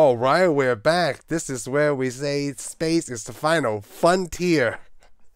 All right, we're back. This is where we say space is the final frontier.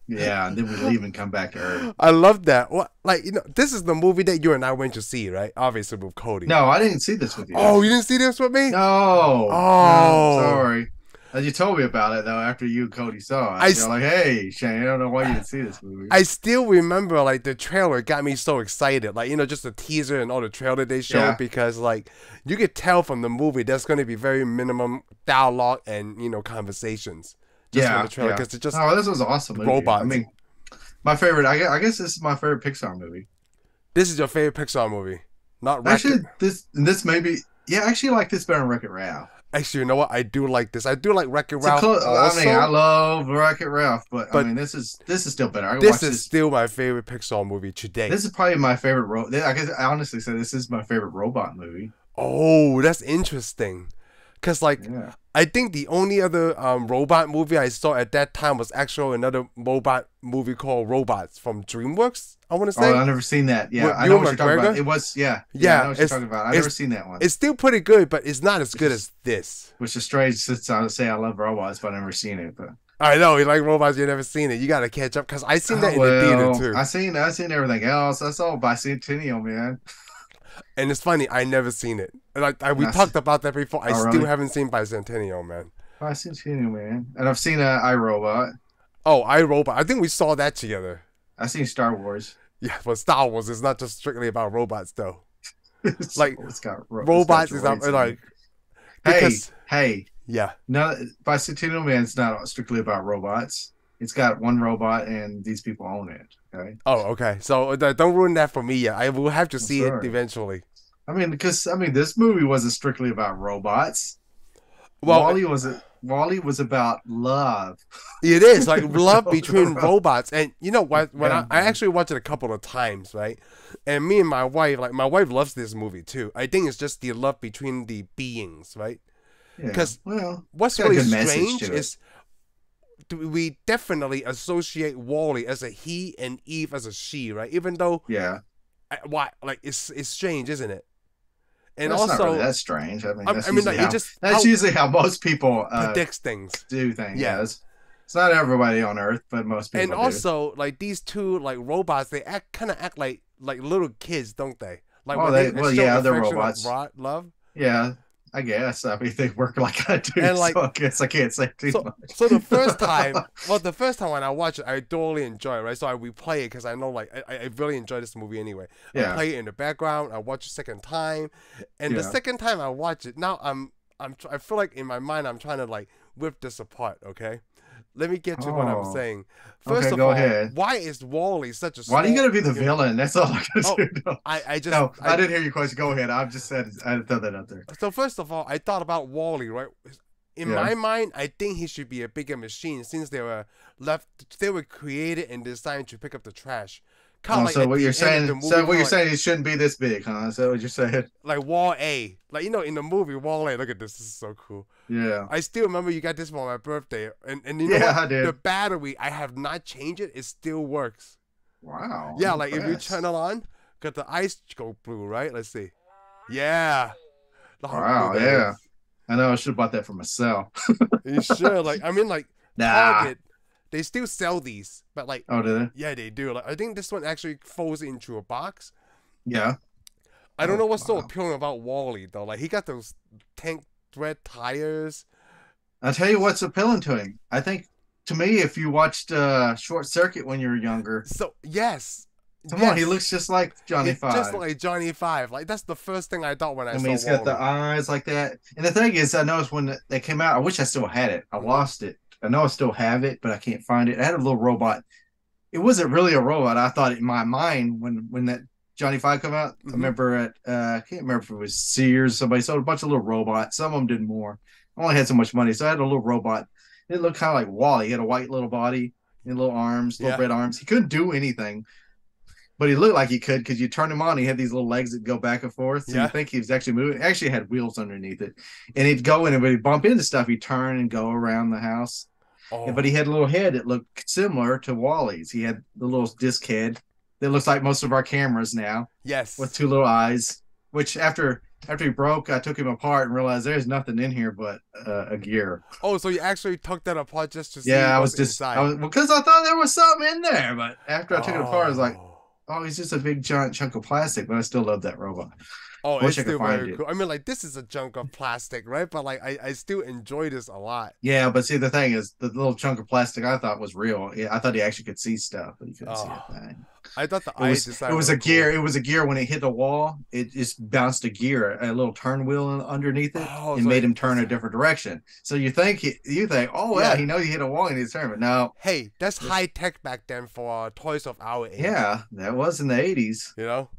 Yeah, and then we leave and come back to Earth. I love that. What, like, this is the movie that you and I went to see, right? Obviously with Cody. No, I didn't see this with you. Oh, you didn't see this with me? No. Oh, No, sorry. You told me about it though after you and Cody saw it. You're like, hey, Shane, I don't know why you didn't see this movie. I still remember like the trailer got me so excited. Like, just the teaser and all the trailer they showed because like you could tell from the movie there's going to be very minimum dialogue and conversations. Just from the trailer because it's just this was an awesome movie. Robots. I mean, my favorite. I guess this is my favorite Pixar movie. This is your favorite Pixar movie, not actually Wreck-It. this maybe actually I like this better than Wreck-It Ralph. Actually, you know what? I do like this. I do like Wreck-It Ralph. Also. I mean, I love Wreck-It Ralph, but I mean, this is still better. This is still my favorite Pixar movie today. This is probably my favorite. I guess I honestly say this is my favorite robot movie. Oh, that's interesting. Cause I think the only other robot movie I saw at that time was actually another robot movie called Robots from DreamWorks. I want to say. Oh, I've never seen that. Yeah, I know what you're talking about. It was I know what you're talking about. I've never seen that one. It's still pretty good, but it's not as good as this. Which is strange since I say I love robots, but I've never seen it. But I know you like robots, you've never seen it. You gotta catch up because I seen that in the theater too. I seen everything else. I saw Bicentennial Man. And it's funny, I never seen it. We talked about that before. I still haven't seen Bicentennial Man. Bicentennial Man, and I've seen iRobot. Oh, iRobot. I think we saw that together. I've seen Star Wars. Yeah, but Star Wars is not just strictly about robots, though. Like it's got robots is like. Hey. Yeah. No, Bicentennial Man's not strictly about robots. It's got one robot, and these people own it. Okay. Oh, okay. So don't ruin that for me yet. I will have to see it eventually. I mean, this movie wasn't strictly about robots. Well, Wall-E was about love. It is like love between robots, and you know what? When I actually watched it a couple of times, right? And me and my wife, my wife loves this movie too. I think it's just the love between the beings, right? Because what's really strange is we definitely associate Wall-E as a he and Eve as a she, right? Even though it's strange, isn't it? And that's also not really that strange. I mean, that's usually how most people predicts things, do things. Yeah, it's not everybody on Earth, but most people. And also, like these two robots, they kind of act like little kids, don't they? Like they're robots. Love. Yeah. I guess. I mean, they work like I do, and so I guess I can't say too much. So the first time when I watched it, I thoroughly enjoyed it, right? So I replay it because I know, I really enjoy this movie anyway. I play it in the background. I watch it second time, and the second time I watch it, now I feel like in my mind I'm trying to rip this apart. Okay, let me get to what I'm saying. First of all, why is Wall-E such a? Why do you gotta be the villain? That's all I gotta do. No. I didn't hear your question. Go ahead. I've just said I throw that out there. So first of all, I thought about Wall-E, right? In my mind, I think he should be a bigger machine since they were created and designed to pick up the trash. So what you're saying? He shouldn't be this big, huh? Is that what you're saying? Like Wall-A, in the movie Wall-A. Look at this. This is so cool. Yeah. I still remember you got this for my birthday, and you know what? I did. The battery, I have not changed it. It still works. Wow. Yeah, if you turn it on, got the eyes go blue, right? Let's see. Yeah. Wow. Yeah. I know. I should have bought that for myself. You should. Target. They still sell these, but oh, do they? Yeah, they do. I think this one actually folds into a box. Yeah. I don't know what's so appealing about Wall-E though. He got those tank thread tires. I'll tell you what's appealing to him. I think to me, if you watched Short Circuit when you were younger. So yes. Come on, he looks just like Johnny Five. Just like Johnny Five. That's the first thing I thought when I saw he's got the eyes like that. And the thing is, I noticed when they came out, I wish I still had it. I lost it. I know I still have it, but I can't find it. I had a little robot. It wasn't really a robot. I thought in my mind when that Johnny Five came out, I remember I can't remember if it was Sears, somebody sold a bunch of little robots. Some of them did more. I only had so much money, so I had a little robot. It looked kind of like Wall-E. He had a white little body and little arms, little red arms. He couldn't do anything, but he looked like he could because you turn him on. He had these little legs that go back and forth. So you think he was actually moving. It actually had wheels underneath it, and he'd go in and when he'd bump into stuff, he'd turn and go around the house. But he had a little head that looked similar to Wall-E's. He had the little disc head that looks like most of our cameras now. Yes. With two little eyes, which after after he broke, I took him apart and realized there's nothing in here but a gear. Oh, so you actually took that apart just to see Yeah, what's inside. because I thought there was something in there, but after I took it apart, I was like, Oh. oh, he's just a big giant chunk of plastic. But I still love that robot. Oh, Wish it's I could still find very it. cool. I mean, like, this is a chunk of plastic, right? But like, I still enjoy this a lot. Yeah, but see, the thing is, the little chunk of plastic I thought was real. Yeah, I thought he actually could see stuff, but he couldn't see Oh, a thing. I thought the It eye was design it was was a gear. cool. It was a gear when it hit the wall. It just bounced a gear, a little turn wheel underneath it, Oh, and so made him turn a different direction. So you think, oh well, Yeah. he knows he hit a wall and he's turning. But no, Hey, that's high tech back then for toys of our age. yeah, that was in the 80s. You know?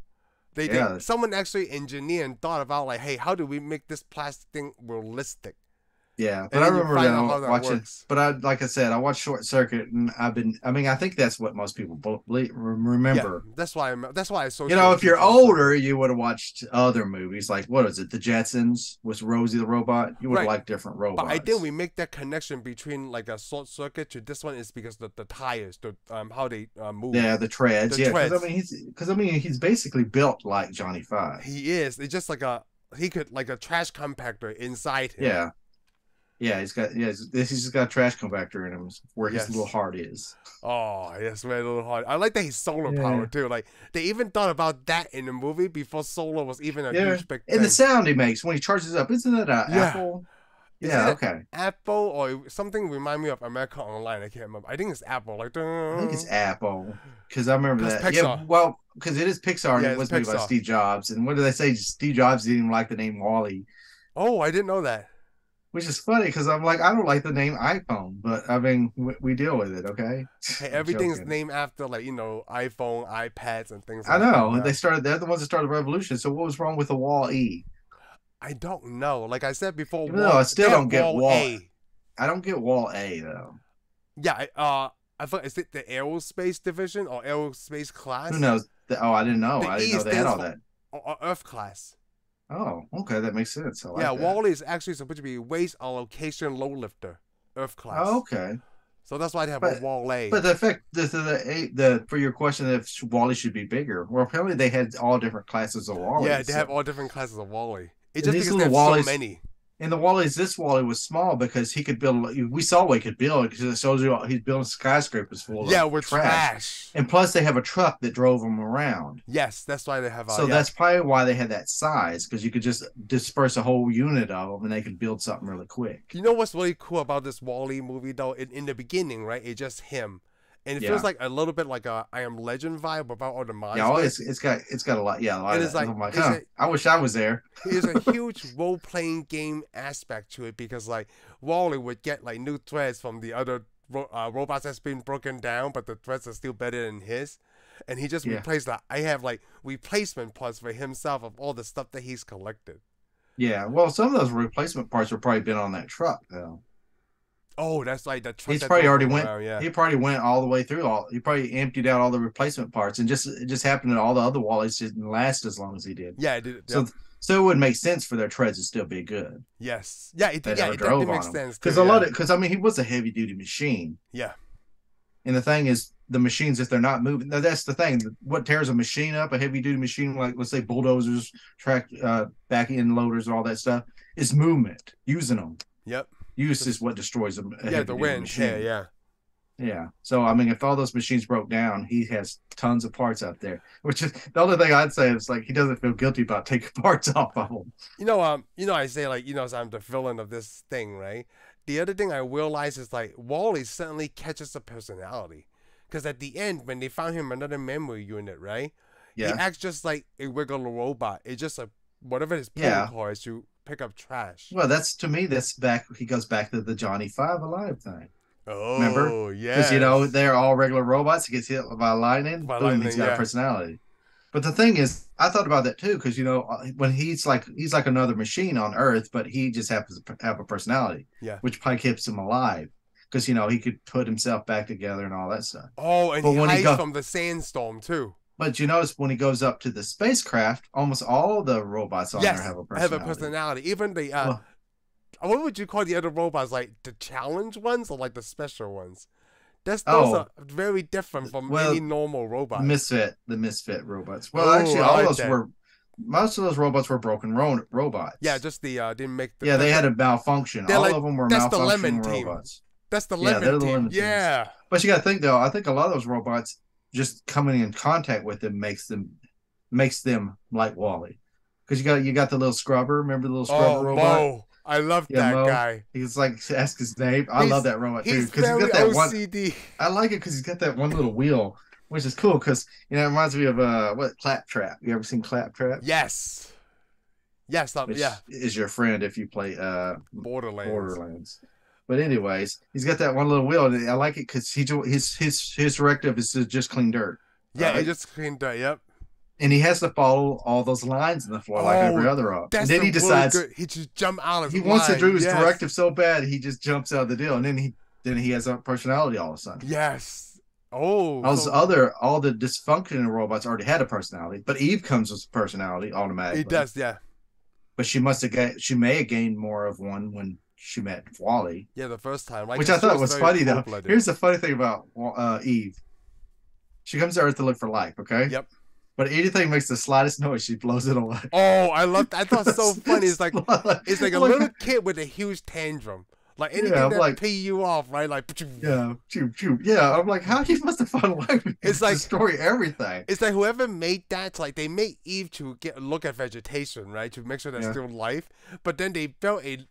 Yeah. Someone actually engineered and thought about like, hey, how do we make this plastic thing realistic? Yeah, but And I then you remember find out how that watching. works. But like I said, I watched Short Circuit, and I think that's what most people remember. Yeah, that's why I so. If you're older, you would have watched other movies like what is it, The Jetsons with Rosie the robot. You would have liked different robots. But I think we make that connection between like a Short Circuit to this one is because the tires, how they move. Yeah, the treads. The treads. Because he's basically built like Johnny Five. He is. It's just like he could like a trash compactor inside him. Yeah. Yeah, he's just got a trash compactor in him where his little heart is. Oh, yes, very little heart. I like that he's solar powered too. Like they even thought about that in the movie before solar was even a huge big thing. And the sound he makes when he charges up, isn't that an apple? Yeah, okay. Apple or something remind me of America Online. I can't remember. I think it's Apple. Like I think it's Apple because I remember that. Pixar. Yeah, well, because it is Pixar and Yeah, it was it's made by Pixar. Steve Jobs. And what do they say? Steve Jobs didn't even like the name Wally. Oh, I didn't know that. Which is funny because I'm like, I don't like the name iPhone, but I mean, we deal with it, okay? Hey, everything's named after like iPhone, iPads, and things. I like know that. they're the ones that started the revolution. So what was wrong with the Wall E? I don't know. Like I said before, Even though I still don't get Wall A. I don't get Wall A though. Yeah, I thought is it the aerospace division or aerospace class? Who knows? I didn't know. I didn't know they had all that. Or Earth class. Oh, okay, that makes sense. I like that. Wally is actually supposed to be waste allocation low lifter, Earth class. Oh, okay. So that's why they have a Wall A. But the fact the for your question if Wally should be bigger, well, apparently they had all different classes of Wally. Yeah, they have all different classes of Wally. It's And just these because little there's so Wallies- many. And the Wally's, this Wally was small because he could build. We saw what he could build because it shows you he's building skyscrapers full of with trash. trash. And plus, they have a truck that drove them around. Yes, that's why they have. So that's probably why they had that size because you could just disperse a whole unit of them and they could build something really quick. You know what's really cool about this Wall-E movie though? In the beginning, right? It's just him, and it feels like a little bit like a I Am Legend vibe without all the monsters. Yeah, it's got a lot. Yeah, a lot And of it's that. like- I'm like, it's I wish I was there. There's a huge role-playing game aspect to it because like Wall-E would get like new threads from the other robots that's been broken down, but the threads are still better than his. And he just replaced that. I have like replacement parts for himself of all the stuff that he's collected. Yeah, well, some of those replacement parts have probably been on that truck though. Oh, that's like the truck. He's that probably drove already him went. around, yeah. He probably went all the way through all. He probably emptied out all the replacement parts, and it just happened that all the other Wallies didn't last as long as he did. Yeah, it did. So it would make sense for their treads to still be good. Yes. Yeah, it They never definitely drove on makes them. sense. Because I mean, he was a heavy duty machine. Yeah. And the thing is, the machines, if they're not moving, now that's the thing. What tears a machine up, a heavy duty machine, like let's say bulldozers, back end loaders, all that stuff, is movement, using them. Yep. Use is what destroys them. The wind. Yeah. Yeah. So I mean, if all those machines broke down, he has tons of parts out there. Which is the only thing I'd say is like he doesn't feel guilty about taking parts off of them. I say like, so I'm the villain of this thing, right? The other thing I realize is like Wall-E suddenly catches a personality. Because at the end, when they found him another memory unit, right? Yeah. He acts just like a regular robot. It's just whatever his protocol is to pick up trash. Well, that's back. He goes back to the Johnny Five Alive thing. Oh, remember? yeah. Because they're all regular robots. He gets hit by lightning. Boom, he's got a personality. But the thing is, I thought about that too, because when he's like another machine on Earth, but he just happens to have a personality. Yeah. Which probably keeps him alive. Because he could put himself back together and all that stuff. Oh, and he hides from the sandstorm too. But you notice when he goes up to the spacecraft, almost all the robots on there have a personality. Even the what would you call the other robots? Like the challenge ones or like the special ones? Those are very different from any normal robot. The misfit robots. Well, actually, all those were most of those robots were broken robots. Yeah, just the didn't make the. Yeah, they had a malfunction. All of them were malfunctioning robots. That's the lemon team. Yeah. But you got to think though. I think a lot of those robots just coming in contact with them makes them like Wally, because you got the little scrubber. Remember the little scrubber robot? Mo. I love that guy. He's like, ask his name. I love that robot too, because he's got that OCD. One. I like it because he's got that one little wheel, which is cool. Because it reminds me of Claptrap. You ever seen Claptrap? Yes. Yes. Is your friend if you play Borderlands. But anyways, he's got that one little wheel, and I like it because his directive is to just clean dirt. Yeah, he just clean dirt. Yep. And he has to follow all those lines in the floor like every other robot. And then he decides he just jump out of. He wants to do his directive so bad he just jumps out of the deal, and then he has a personality all of a sudden. Yes. All the dysfunctional robots already had a personality, but Eve comes with a personality automatically. He does, yeah. But she may have gained more of one when she met Wally. Yeah, the first time. Which I thought was funny though. Here's the funny thing about Eve. She comes to Earth to look for life, okay? Yep. But anything makes the slightest noise, she blows it away. Oh, I thought it's so funny. It's like a little kid with a huge tantrum. Like anything that pee you off, right? Like yeah, yeah. I'm like, how he must have found a way to destroy everything. It's like whoever made that, like they made Eve to look at vegetation, right, to make sure there's still life. But then they built a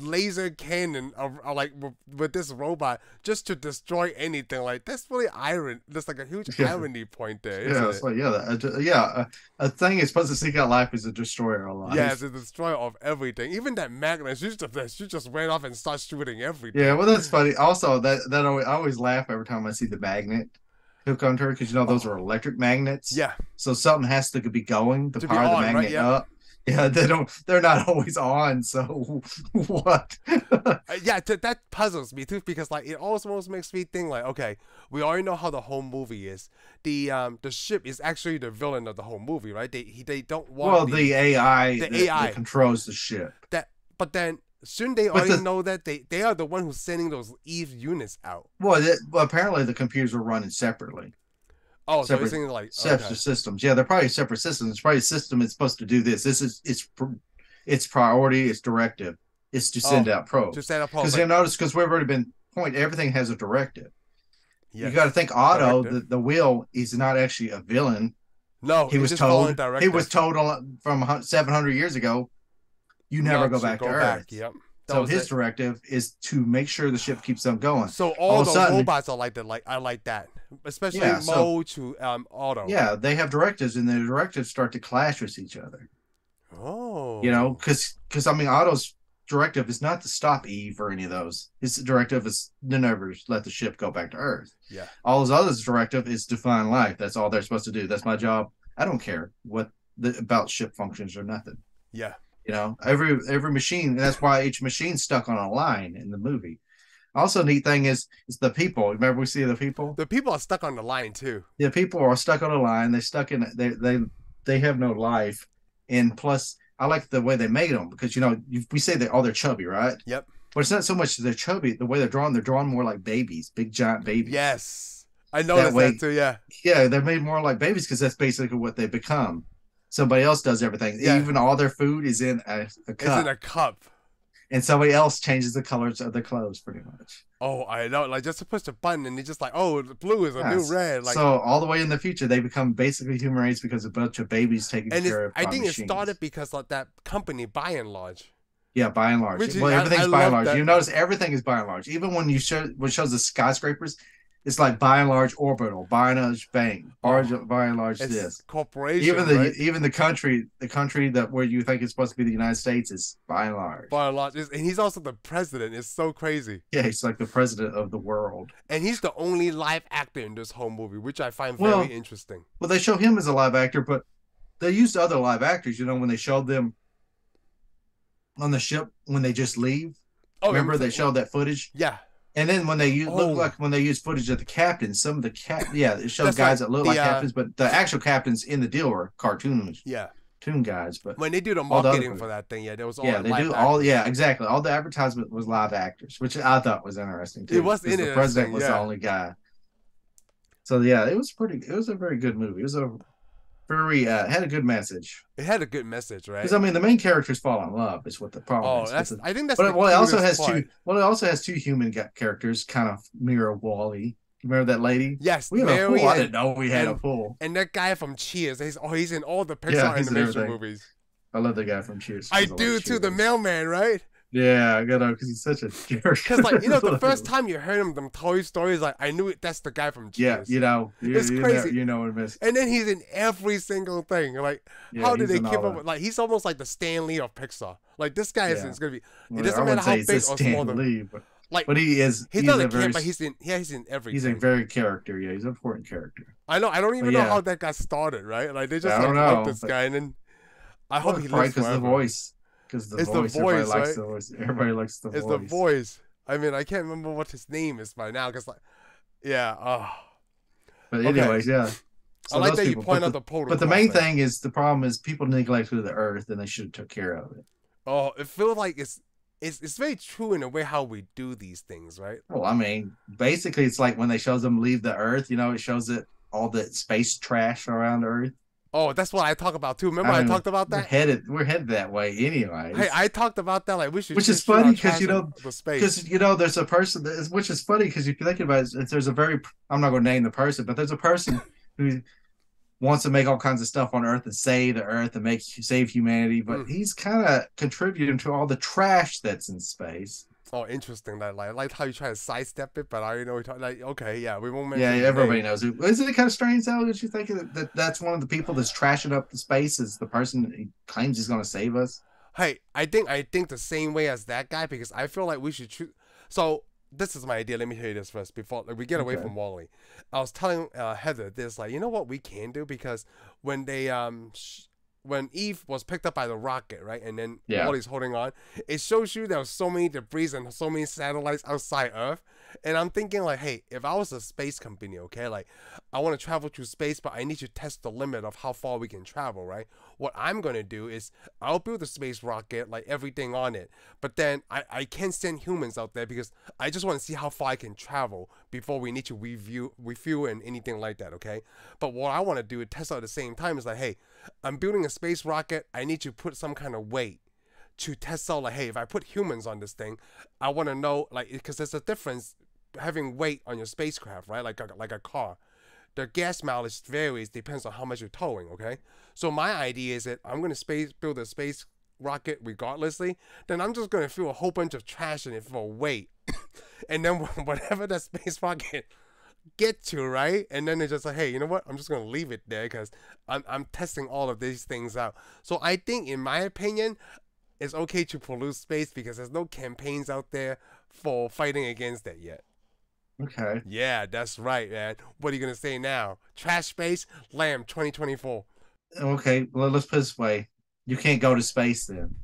laser cannon like with this robot just to destroy anything. Like that's really iron. There's like a huge irony point there. Yeah, it's like a thing is supposed to seek out life is a destroyer of life. Yeah, it's a destroyer of everything. Even that magnet, she just ran off and started shooting everything. Yeah, well that's funny. Also, I always laugh every time I see the magnet hook onto her, because those are electric magnets. Yeah. So something has to be going to power the magnet up. Yeah, they're not always on, so what? That puzzles me too, because like it almost makes me think like, okay, we already know how the whole movie is. The ship is actually the villain of the whole movie, right? They don't want the AI that controls the ship. But then shouldn't they already know that they are the one who's sending those Eve units out? Well, apparently the computers were running separately. Oh, so you're saying like separate systems? Yeah, they're probably separate systems. It's probably a system that's supposed to do this. This is its priority, its directive is to send out probes. To send out probes. Because you notice, because we've already been everything has a directive. Yes. You got to think Otto, the wheel, is not actually a villain. No, he was told from 700 years ago, you never go back to Earth. Yep. So his directive is to make sure the ship keeps on going. So all the robots are like that. Like I like that, especially Mo to Otto. Yeah, they have directives, and the directives start to clash with each other. Oh, because Otto's directive is not to stop Eve or any of those. His directive is to never let the ship go back to Earth. Yeah. All his others' directive is to find life. That's all they're supposed to do. That's my job. I don't care about ship functions or nothing. Yeah. Every machine, and that's why each machine's stuck on a line in the movie. Also, neat thing is the people. Remember, we see the people. The people are stuck on the line too. Yeah, people are stuck on a line. They're stuck in. They have no life, and plus, I like the way they made them, because we say they're chubby, right? Yep. But it's not so much they're chubby. The way they're drawn more like babies, big giant babies. Yes, I noticed that too. Yeah. Yeah, they're made more like babies because that's basically what they become. Somebody else does everything. Yeah. Even all their food is in a cup. It's in a cup. And somebody else changes the colors of their clothes pretty much. Oh, I know. Like just to push the button and it's just like, oh, the blue is a new red. Like, so all the way in the future, they become basically human race because a bunch of babies taken care of by machines. It started because of that company, by and large. Yeah, by and large. Everything's by and large. You notice everything is by and large. Even when it shows the skyscrapers, it's like by and large orbital, by and large bank, by and large this corporation. Even the country that where you think it's supposed to be the United States is by and large. By and large, and he's also the president. It's so crazy. Yeah, he's like the president of the world. And he's the only live actor in this whole movie, which I find very interesting. Well, they show him as a live actor, but they used other live actors. When they showed them on the ship when they just leave. Oh, remember they showed that footage? Yeah. And then when they use footage of the captains, some of the it showed guys that look like captains, but the actual captains in the deal were cartoons. Yeah. Cartoon guys. But when they do the marketing for that thing, there was all exactly. All the advertisement was live actors, which I thought was interesting too. It was interesting. The president was the only guy. So yeah, it was a very good movie. It was very had a good message. It had a good message, right? Because I mean, the main characters fall in love. Is what the problem Oh, is. that's I think that's But the well, it also cutest has part. two. Well, it also has two human characters, kind of mirror Wally. Remember that lady? Yes, We have a Mary pool. I and, didn't know we had a pool. and that guy from Cheers. He's in all the Yeah, Pixar he's in animation everything. movies. I love the guy from Cheers. I I like do too. The Cheers. mailman, right? Yeah, you know, because he's such a jerk. Because like the first time you heard him, them Toy Stories, like I knew that's the guy from Yeah, Cheers. you know, It's crazy. You know what I miss. And then he's in every single thing. Like, Yeah, how did he's they in keep all up with? Like, he's almost like the Stan Lee of Pixar. Like this guy is Yeah. gonna be. It Well, doesn't I matter wouldn't how say he's big a or Stan small. Lee, Like he is. he's not a very, kid, but he's in everything. He's a very character. Yeah, he's an important character. I know. I don't even But know yeah. how that got started. Right? Like they just I like don't love know, this but- guy, and then I hope he Probably lives because forever. the voice. Because the It's the voice. Everybody voice, likes right? the voice. Everybody likes the It's voice. the voice. I mean, I can't remember what his name is by now, because like, yeah. But Okay. anyways, yeah. I like those that you people- point but out the protocol. But the main thing is the problem is people neglected the earth and they should have took care of it. Oh, it feels like it's very true in a way how we do these things, right? Well, I mean, basically, it's like when they shows them leave the earth. You know, it shows it all the space trash around Earth. Oh, that's what I talk about too. Remember I mean, talked about that? We're headed that way anyway. Hey, I talked about that. Like we should. Which is shoot our funny 'cause, trash you know, in the space. Because you know, there's a person which is funny because if you think about it, there's a very I'm not going to name the person, but there's a person who wants to make all kinds of stuff on Earth and save the Earth and save humanity, but he's kind of contributing to all the trash that's in space. Oh, interesting. That I like how you try to sidestep it, but I already know we're talking. Like, okay, yeah, we won't mention. Yeah, his everybody name. knows who. Isn't it kind of strange though that you think that's one of the people that's trashing up the space is the person that he claims he's going to save us? Hey, I think the same way as that guy because I feel like we should choose. So this is my idea. Let me hear this first before we get away Okay. from Wally. I was telling Heather this, like, you know what we can do, because when they when Eve was picked up by the rocket, right, and then Yeah. Wally's holding on, it shows you there was so many debris and so many satellites outside Earth. And I'm thinking like, hey, if I was a space company, okay, like I want to travel through space, but I need to test the limit of how far we can travel, right? What I'm gonna do is I'll build a space rocket, like everything on it, but then I can't send humans out there because I just want to see how far I can travel before we need to refuel and anything like that, okay? But what I want to do is test out at the same time is like, hey, I'm building a space rocket, I need to put some kind of weight to test out, like, hey, if I put humans on this thing, I want to know, like, because there's a difference having weight on your spacecraft, right? Like a car. The gas mileage varies, depends on how much you're towing, okay? So my idea is that I'm going to build a space rocket regardlessly, then I'm just going to fill a whole bunch of trash in it for weight. And then whatever that space rocket get to, right? And then they're just like, hey, you know what? I'm just going to leave it there because I'm testing all of these things out. So I think, in my opinion, it's okay to pollute space because there's no campaigns out there for fighting against that yet. Okay. Yeah, that's right, man. What are you going to say now? Trash space, Lamb 2024. Okay. Well, let's put it this way: you can't go to space then.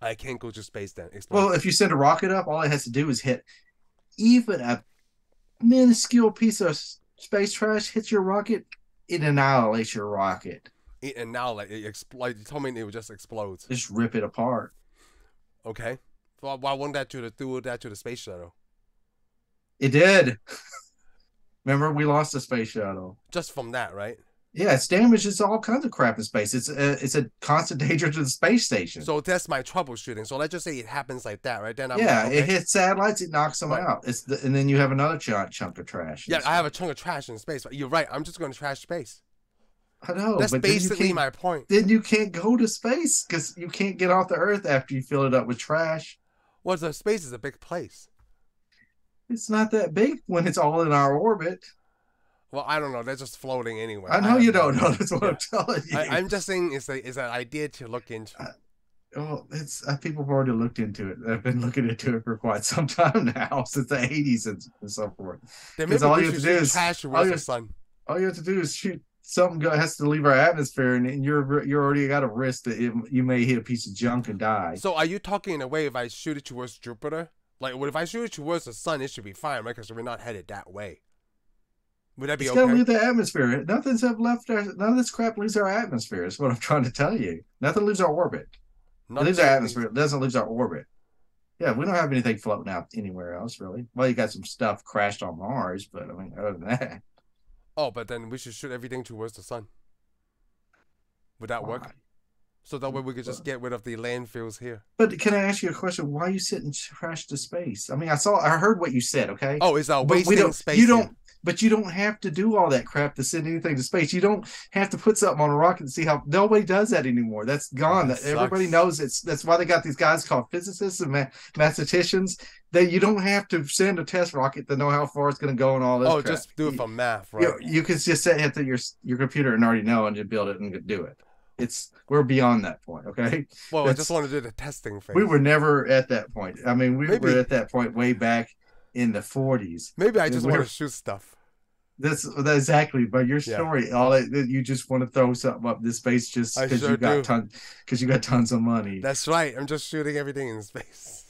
I can't go to space then. Explain. Well, if you send a rocket up, all it has to do is hit even a minuscule piece of space trash hits your rocket, it annihilates your rocket. And now, like, like you told me it would just explodes. Just rip it apart. Okay. Well, why wouldn't that do that to the space shuttle? It did. Remember, we lost the space shuttle. Just from that, right? Yeah, it's damaged. It's all kinds of crap in space. It's a constant danger to the space station. So that's my troubleshooting. So let's just say it happens like that, right? Then I'm yeah, like, okay. it hits satellites, it knocks them Right. out. And then you have another chunk of trash. Yeah, I have a chunk of trash in space. But you're right. I'm just going to trash space. I know. That's but then you basically can't- my point. Then you can't go to space because you can't get off the Earth after you fill it up with trash. Well, the space is a big place. It's not that big when it's all in our orbit. Well, I don't know. They're just floating anyway. I know you don't know. That's what I'm telling you. I'm just saying it's an idea to look into. Well, it's people have already looked into it. They've been looking into it for quite some time now, since the 80s and so forth. Then Because maybe all we you have should to do shoot is trash towards the sun. all you have to do is shoot something has to leave our atmosphere, and you're already got a risk that you may hit a piece of junk and die. So are you talking in a way if I shoot it towards Jupiter? Like, what if I shoot it towards the sun? It should be fine, right? Because we're not headed that way. Would that be It's okay? got to leave the atmosphere. Nothing's left there. None of this crap leaves our atmosphere. Is what I'm trying to tell you. Nothing leaves our orbit. It leaves our atmosphere. It doesn't leave our orbit. Yeah, we don't have anything floating out anywhere else, really. Well, you got some stuff crashed on Mars, but I mean, other than that. Oh, but then we should shoot everything towards the sun. Would that work? Why? So that way we could just get rid of the landfills here. But can I ask you a question? Why are you sitting trash to space? I mean, I heard what you said. Okay. Oh, it's wasting space. You don't. But you don't have to do all that crap to send anything to space. You don't have to put something on a rocket and see how. Nobody does that anymore. That's gone. Everybody knows it's. That's why they got these guys called physicists and mathematicians. That you don't have to send a test rocket to know how far it's going to go and all this. Oh, crap. Just do it for math, right? You can just set it to your computer and already know and just build it and do it. We're beyond that point, okay? Well, I just want to do the testing phase. We were never at that point. I mean, we were at that point way back in the 40s. Maybe I just want to shoot stuff. That's exactly. But your story, all that you just want to throw something up into space just because you got tons of money. That's right. I'm just shooting everything in space.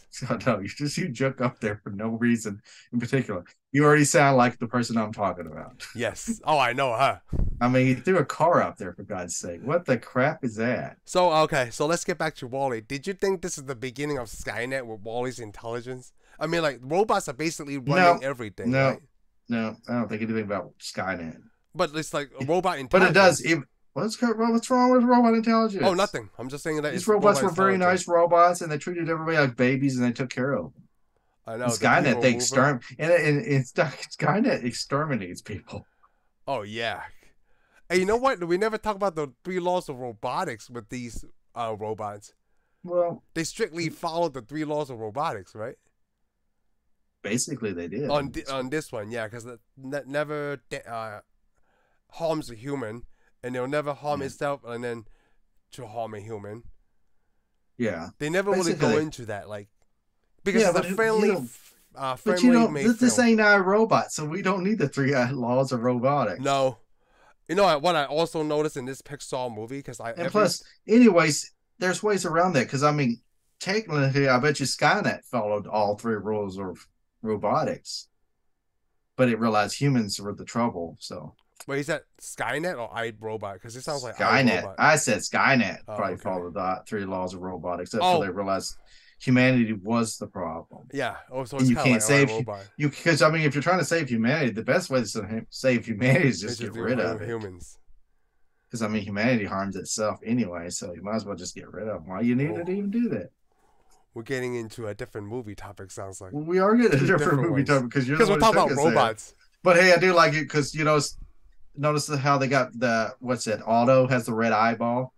No, you joke up there for no reason in particular. You already sound like the person I'm talking about. Yes. Oh, I know, huh? I mean, he threw a car out there for God's sake. What the crap is that? So, okay, so let's get back to Wall-E. Did you think this is the beginning of Skynet with Wall-E's intelligence? I mean, like, robots are basically running everything, right? No, I don't think anything about Skynet. But it's like a robot intelligence. But it does. What's wrong with robot intelligence? Oh, nothing. I'm just saying that these robots were very nice robots, and they treated everybody like babies, and they took care of them. I know. And Skynet, Skynet exterminates people. Oh yeah. Hey, you know what? We never talk about the 3 laws of robotics with these robots. Well, they strictly followed the 3 laws of robotics, right? Basically, they did on this one, yeah, because that never harms a human. And they'll never harm itself, and then to harm a human. Yeah, they never really go into that, like, because it's a friendly, this ain't our robot, so we don't need the 3 laws of robotics. No, you know what I also noticed in this Pixar movie, plus, anyways, there's ways around that. Because I mean, technically, I bet you Skynet followed all 3 rules of robotics, but it realized humans were the trouble, so. Wait, is that Skynet or iRobot? Because it sounds like Skynet. iRobot. I said Skynet probably followed the 3 laws of robotics. That's until they realized humanity was the problem. Yeah. Oh, so you can't save you because I mean, if you're trying to save humanity, the best way to save humanity is just get rid of humans. Because I mean, humanity harms itself anyway, so you might as well just get rid of them. Why you need to even do that? We're getting into a different movie topic. Sounds like we are getting a different movie topic because we're talking about robots. But hey, I do like it because notice how they got Otto has the red eyeball.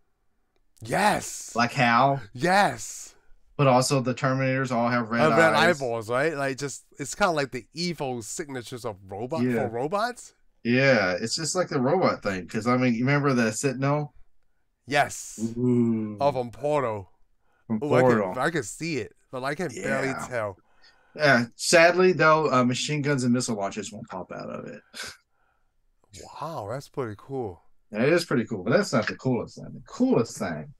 Yes. Like Hal. Yes. But also the Terminators all have red eyeballs, right? Like it's kind of like the evil signatures of for robots. Yeah, it's just like the robot thing. Because I mean, you remember the Sentinel? Yes. Ooh. Oh, from Portal. I can see it, but I can barely tell. Yeah. Sadly, though, machine guns and missile launchers won't pop out of it. Wow, that's pretty cool. Yeah, it is pretty cool, but that's not the coolest thing. The coolest thing.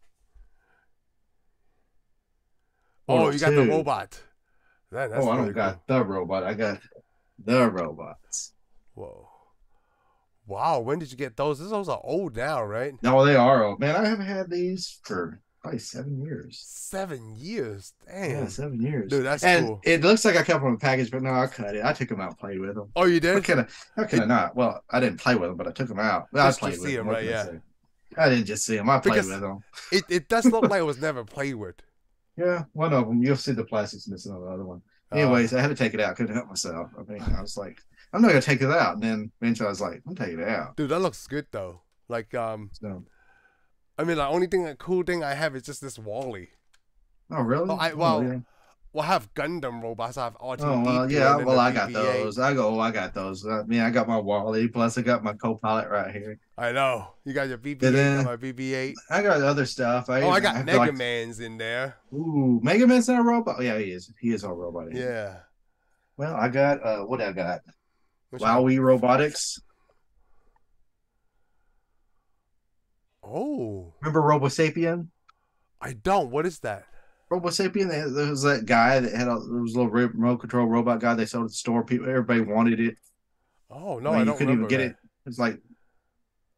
Oh, you got the robot. I don't got the robot. I got the robots. Whoa. Wow, when did you get those? Those are old now, right? No, they are old. Man, I haven't had these for probably 7 years. 7 years? Damn. Yeah, 7 years. Dude, that's cool. It looks like I kept them in a package, but no, I cut it. I took them out and played with them. Oh, you did? How can I not? Well, I didn't play with them, but I took them out. I played with them, right? Yeah. I didn't just see them. I played with them. It does look like it was never played with. Yeah, one of them. You'll see the plastics missing on the other one. Anyways, I had to take it out. Couldn't help myself. I mean, I was like, I'm not going to take it out. And then eventually I was like, I'm taking it out. Dude, that looks good, though. Like, I mean, the only cool thing I have is just this Wall-E. Oh, really? I have Gundam robots. I have R2-D2. Oh, well, yeah. Well, I got those. I got those. I mean, I got my Wall-E. Plus, I got my co-pilot right here. I know. You got your BB-8. My BB-8. I got other stuff. I got Mega Man's in there. Ooh, Mega Man's not a robot? Oh, yeah, he is. He is a robot. Yeah. Well, I got, what I got? Wowie Robotics. Oh. Remember Robo Sapien? I don't. What is that? Robo Sapien, there was that guy that had there was a little remote control robot guy they sold at the store. People, everybody wanted it. Oh, no, I don't couldn't even get it. It's like,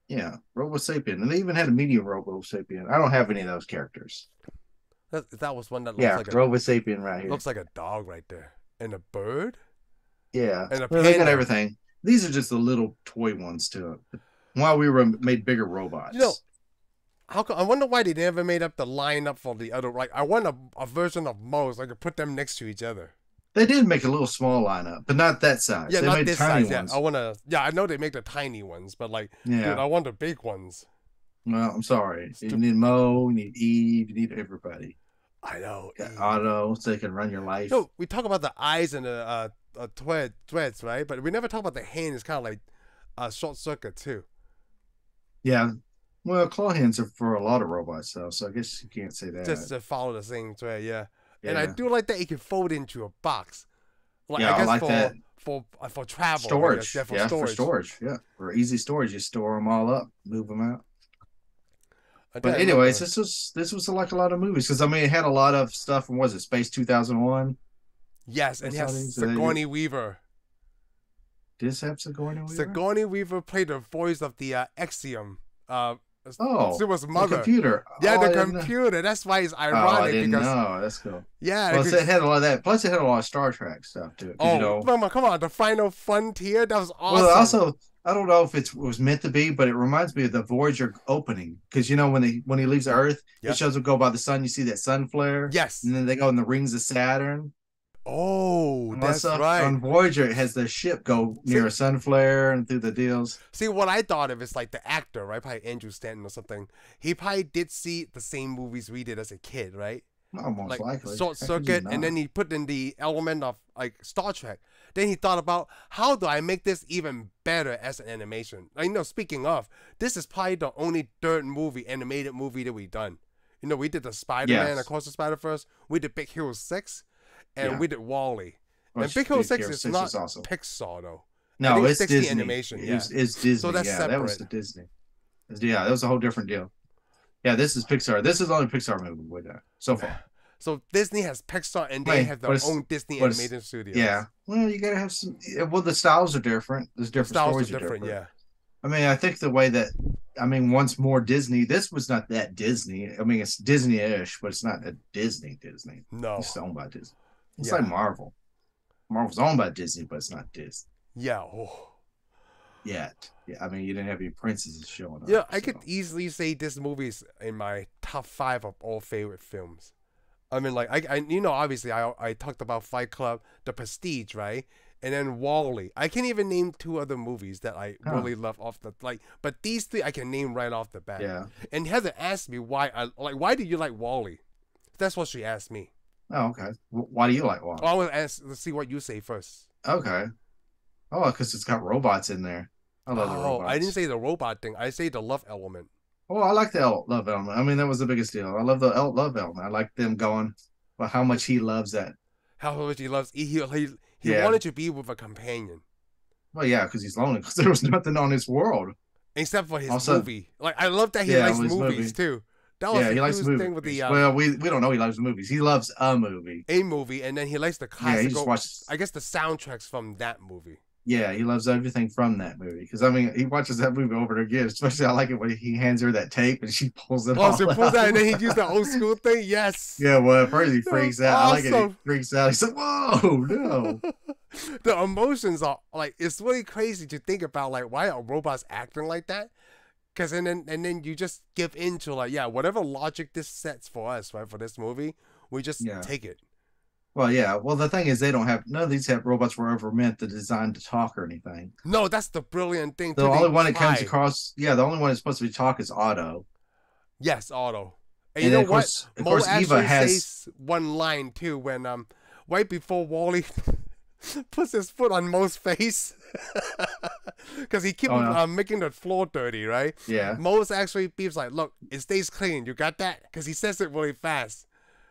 yeah, Robo Sapien. And they even had a medium Robo Sapien. I don't have any of those characters. That was one that looks like Robo Sapien right here. Looks like a dog right there. And a bird? Yeah. And they got everything. These are just the little toy ones too. While we were made bigger robots. How come, I wonder why they never made up the lineup for the other. Like, I want a version of most. I could put them next to each other. They did make a little small lineup, but not that size. Yeah, they not made this tiny size. Yeah, ones. I wanna. Yeah, I know they make the tiny ones, but like, Yeah. dude, I want the big ones. Well, I'm sorry. You need Mo, you need Eve, you need everybody. I know. Got Otto, so they can run your life. No, we talk about the eyes and the threads, right? But we never talk about the hand. It's kind of like a short circuit too. Yeah. Well, claw hands are for a lot of robots, though, so I guess you can't say that. Just to follow the same thread, yeah. Yeah. And I do like that it can fold into a box. Like, Yeah, I guess like for, that. For travel. Storage. Yeah, for storage. Yeah. For easy storage. You store them all up, move them out. But anyways, this was like a lot of movies because I mean it had a lot of stuff. And was it Space 2001? Yes, and yes, Sigourney Weaver. Did this have Sigourney Weaver? Sigourney Weaver played the voice of the Axiom. Super's mother. The computer. Yeah, the computer. That's why it's ironic. I didn't know. That's cool. Yeah. Plus, it had a lot of that. Plus, it had a lot of Star Trek stuff too. Oh, you know, come on, the Final Frontier. That was awesome. Well, also, I don't know if it was meant to be, but it reminds me of the Voyager opening because you know when he leaves Earth, it shows him go by the sun. You see that sun flare. Yes. And then they go in the rings of Saturn. Oh, that's right. On Voyager, it has the ship go near a sun flare and through the deals. See, what I thought of is like the actor, right? Probably Andrew Stanton or something. He probably did see the same movies we did as a kid, right? Most likely. Short Circuit, and then he put in the element of like Star Trek. Then he thought about how do I make this even better as an animation. Like, you know, speaking of, this is probably the only third animated movie that we've done. You know, we did the Spider-Man Across the Spider-Verse. We did Big Hero 6. And we did Wall-E. And Big Hero 6 is not awesome. Pixar, though. No, it's Disney. Animation. It's Disney. So that's separate. That was the Disney. Yeah, that was a whole different deal. Yeah, this is Pixar. This is the only Pixar movie we've done so far. So Disney has Pixar, and they have their own Disney Animation Studios. Yeah. Well, you gotta have some. Well, the styles are different. There's different stories are different. Yeah. I mean, I think the way that once more Disney. This was not that Disney. I mean, it's Disney-ish, but it's not a Disney. No, it's owned by Disney. It's like Marvel. Marvel's owned by Disney, but it's not Disney. Yeah. Oh. Yet. Yeah. I mean, you didn't have any princesses showing up. Yeah, I could easily say this movie is in my top 5 of all favorite films. I mean, like, I you know, obviously, I talked about Fight Club, The Prestige, right? And then Wall-E. I can't even name 2 other movies that I really love off the but these 3 I can name right off the bat. Yeah. And Heather asked me why do you like Wall-E? That's what she asked me. Oh, okay. Why do you like Wall-E? I want to ask. Let's see what you say first. Okay. Oh, because it's got robots in there. I love the robots. I didn't say the robot thing. I say the love element. Oh, I like the love element. I mean, that was the biggest deal. I love the love element. I like them going, well, how much he loves that. How much he loves. He wanted to be with a companion. Well, yeah, because he's lonely. Because there was nothing on his world except for his movie. Like, I love that he likes movies too. That was he likes movies. Thing with the, well, we don't know he loves movies. He loves a movie. A movie, and then he likes the classical. Yeah, he just watches, I guess the soundtracks from that movie. Yeah, he loves everything from that movie. Because, I mean, he watches that movie over and again. Especially, I like it when he hands her that tape and she pulls it off. Oh, she pulls that and then he used the old school thing? Yes. Yeah, well, at first he freaks out. Awesome. I like it. He freaks out. He's like, whoa, no. The emotions are, like, it's really crazy to think about, like, why are robots acting like that? Because and then you just give into, like, whatever logic this sets for us, right, for this movie, we just take it. Well, yeah. Well, the thing is, none of these robots were ever meant to design to talk or anything. No, that's the brilliant thing. The only one that comes across, the only one that's supposed to be talk is Otto. Yes, Otto. And you know what? Of course, Eva says one line too when right before Wall-E puts his foot on Mo's face because he keeps making the floor dirty, right? Yeah. Mo's actually beeps like, "Look, it stays clean. You got that?" Because he says it really fast.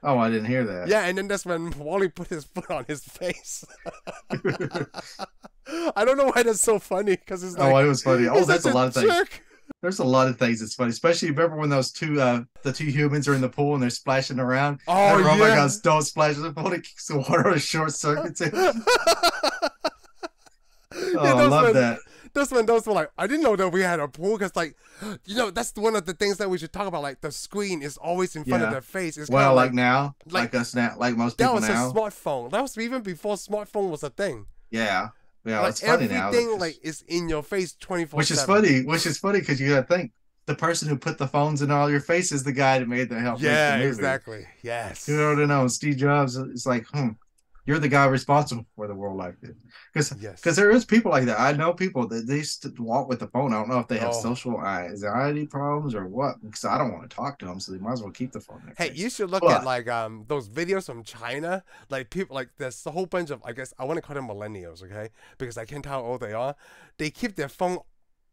Oh, I didn't hear that. Yeah, and then that's when Wall-E put his foot on his face. I don't know why that's so funny because it's like, it was funny. Oh, that's a lot of things. Jerk. There's a lot of things that's funny, especially remember when those the two humans are in the pool and they're splashing around. Oh, and my God, don't splash in the pool. It kicks the water on a short circuit. I love that. Those were like, I didn't know that we had a pool because, like, you know, that's one of the things that we should talk about. Like, the screen is always in front of their face. It's like now, like us now, like most people now. That was a smartphone. That was even before smartphone was a thing. Yeah. Yeah, like, it's funny now. Everything like is in your face 24/7. Which is funny because you gotta think the person who put the phones in all your face is the guy that made the help make the Yeah, movie. exactly. Yes. You know, know Steve Jobs. It's like, you're the guy responsible for the world like this. Because Yes. there is people like that. I know people that they walk with the phone. I don't know if they have Oh. social anxiety problems or what. Because I don't want to talk to them, so they might as well keep the phone. Hey, face. you should look But at like those videos from China. Like people like there's a whole bunch of, I guess I want to call them millennials, okay? Because I can't tell how old they are. They keep their phone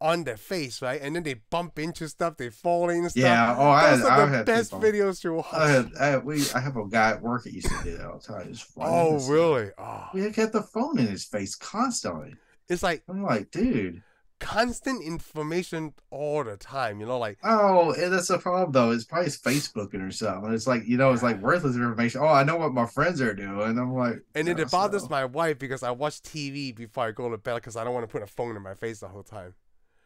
on their face, right? And then they bump into stuff, they fall in and stuff. yeah, Those I are the had best people. videos to watch. I have a guy at work that used to do that all the time. It's funny. Oh, really? Oh. We kept the phone in his face constantly. It's like I'm like, dude. constant information all the time, you know, like Oh, and that's the problem though. It's probably Facebooking or something. It's like, it's like worthless information. Oh, I know what my friends are doing. I'm like, and then it bothers my wife because I watch TV before I go to bed because I don't want to put a phone in my face the whole time.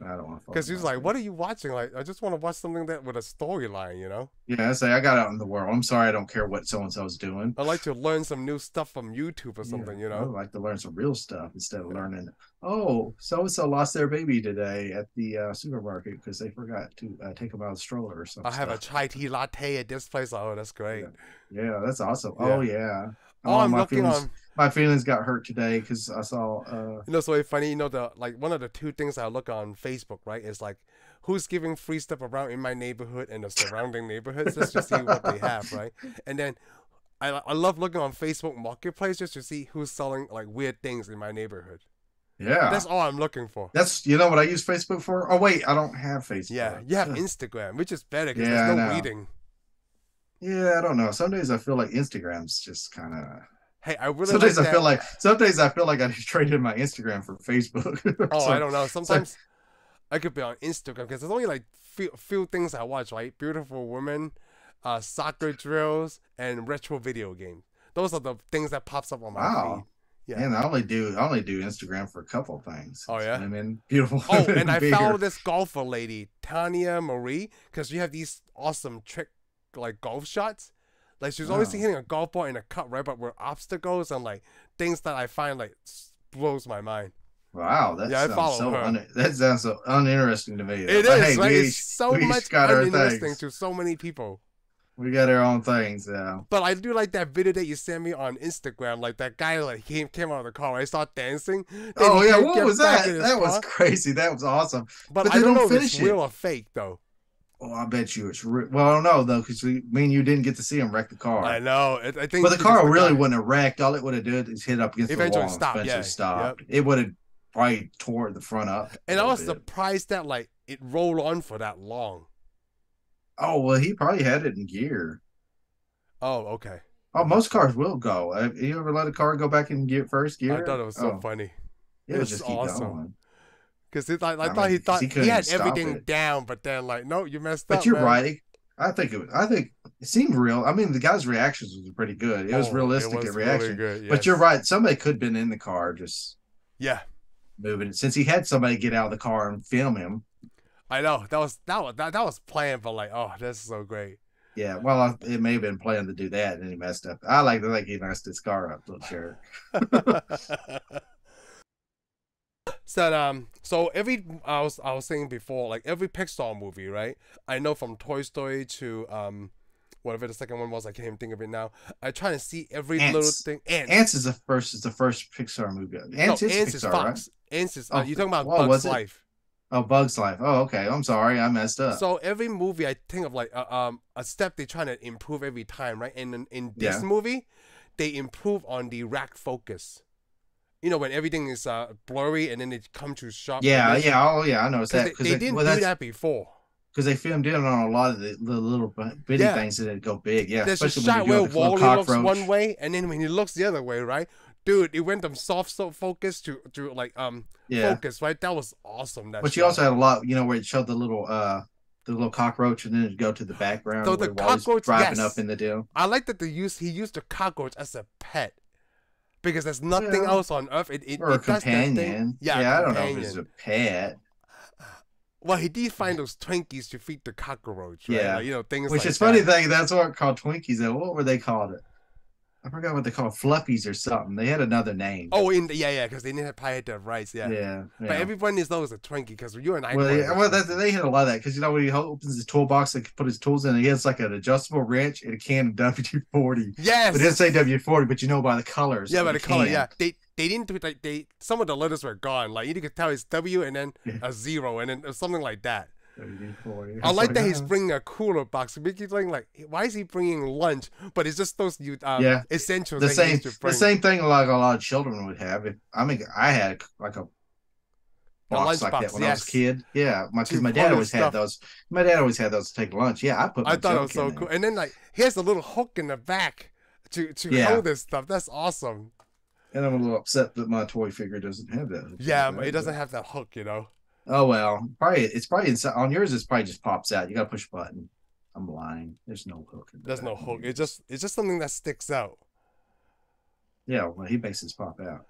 I don't want to. Because she's like, "What are you watching?" Like, I just want to watch something that with a storyline, you know. Yeah, I say I got out in the world. I'm sorry, I don't care what so and so's doing. I like to learn some new stuff from YouTube or something, you I know. would like to learn some real stuff instead of learning. Oh, so and so lost their baby today at the supermarket because they forgot to take them out of the stroller or something. I have a chai tea latte at this place. Oh, that's great. Yeah, that's awesome. Yeah. Oh yeah. Oh, I'm looking on. My feelings got hurt today because I saw. You know, it's really funny. You know, one of the two things I look on Facebook, right, is like who's giving free stuff around in my neighborhood and the surrounding neighborhoods just to see what they have, right? And then I love looking on Facebook Marketplace just to see who's selling like weird things in my neighborhood. Yeah, that's all I'm looking for. That's what I use Facebook for. Oh wait, I don't have Facebook. Yeah, you have Instagram, which is better because there's no reading. Yeah, I don't know. Some days I feel like Instagram's just kind of. Hey, I really. Some days I feel like I traded my Instagram for Facebook. Oh, I don't know. Sometimes I could be on Instagram because there's only like few things I watch, right? Beautiful women, soccer drills, and retro video games. Those are the things that pops up on my feed. Yeah. And I only do Instagram for a couple of things. Oh yeah. Women, beautiful. Oh, and I follow this golfer lady, Tanya Marie, because you have these awesome trick like golf shots. Like she's always hitting a golf ball in a cup, right? But with obstacles and like things that I find like blows my mind. Wow, that sounds so uninteresting to me. It is, right? It's so much uninteresting to so many people. We got our own things, yeah. But I do like that video that you sent me on Instagram. Like that guy, like came out of the car, I started dancing. Oh yeah, what was that? That was crazy. That was awesome. But I don't know if it's real or fake though. Oh, I bet you it's real. Well, I don't know though, because me and you didn't get to see him wreck the car. I know. I think. But the car really wouldn't have wrecked. All it would have did is hit up against the wall and eventually stopped. Yep. It would have probably tore the front up. And I was surprised that like it rolled on for that long. Oh well, he probably had it in gear. Oh, okay. Oh, most cars will go. Have you ever let a car go back in first gear? I thought it was so funny. It was just awesome. Because I thought he had everything down, but then like, no, you messed up. But you're right. I think it seemed real. I mean, the guy's reactions was pretty good. It was realistic in reaction. Really good, yes. But you're right. Somebody could have been in the car just moving it. Since he had somebody get out of the car and film him. I know that was planned, but like, oh, this is so great. Yeah, well, it may have been planned to do that, and he messed up. I like he messed his car up, little jerk. So I was saying before, like every Pixar movie, right? I know from Toy Story to whatever the second one was, I can't even think of it now. I try to see every little thing. Ants is the first Pixar movie. Ants is Pixar, Fox. Right? Ants is you're talking about Bugs Life. Oh, Bug's Life. Oh, okay. I'm sorry, I messed up. So every movie, I think of like a step they're trying to improve every time, right? And in this movie, they improve on the rack focus. You know, when everything is blurry and then it comes to sharp. Yeah, yeah. Oh, yeah. I noticed that. They didn't do that before. Because they filmed in on a lot of the little bitty things that go big. Yeah, there's a shot where Wally looks one way, and then when he looks the other way, right? Dude, it went from soft focus to like focus, right? That was awesome. But you also had a lot, where it showed the little cockroach, and then it'd go to the background. So the cockroach driving up in the deal. I like that he used the cockroach as a pet because there's nothing else on Earth. Or a companion. Yeah, I don't know if it's a pet. Well, he did find those Twinkies to feed the cockroach, right? Yeah, like, things. Which like is funny thing. That's what called Twinkies. What were they called? I forgot what they call fluffies or something. They had another name. Oh, yeah, because they didn't probably had the rights, yeah. Yeah, But yeah. everyone is knows a Twinkie because you and I. Well, yeah, well, they had a lot of that because when he opens his toolbox, and put his tools in. He has like an adjustable wrench and a can of WD-40. Yes, but it didn't say WD-40, but you know by the colors. Yeah, by the color. Can. Yeah, they didn't do it like some of the letters were gone. Like you could tell it's W and then a 0 and then something like that. WD-40. I like that he's bringing a cooler box. Make you think like, why is he bringing lunch? But it's just those essentials. The same thing like a lot of children would have. I had like a box like that when I was a kid. Yeah, because my dad always had those. My dad always had those to take lunch. Yeah, I thought it was so cool. And then like here's a little hook in the back to hold this stuff. That's awesome. And I'm a little upset that my toy figure doesn't have that. Yeah, but it doesn't have that hook, you know. Oh well, it's probably inside. On yours, it probably just pops out. You gotta push a button. I'm lying. There's no hook. There's no hook. It's just something that sticks out. Yeah, well, he makes his pop out.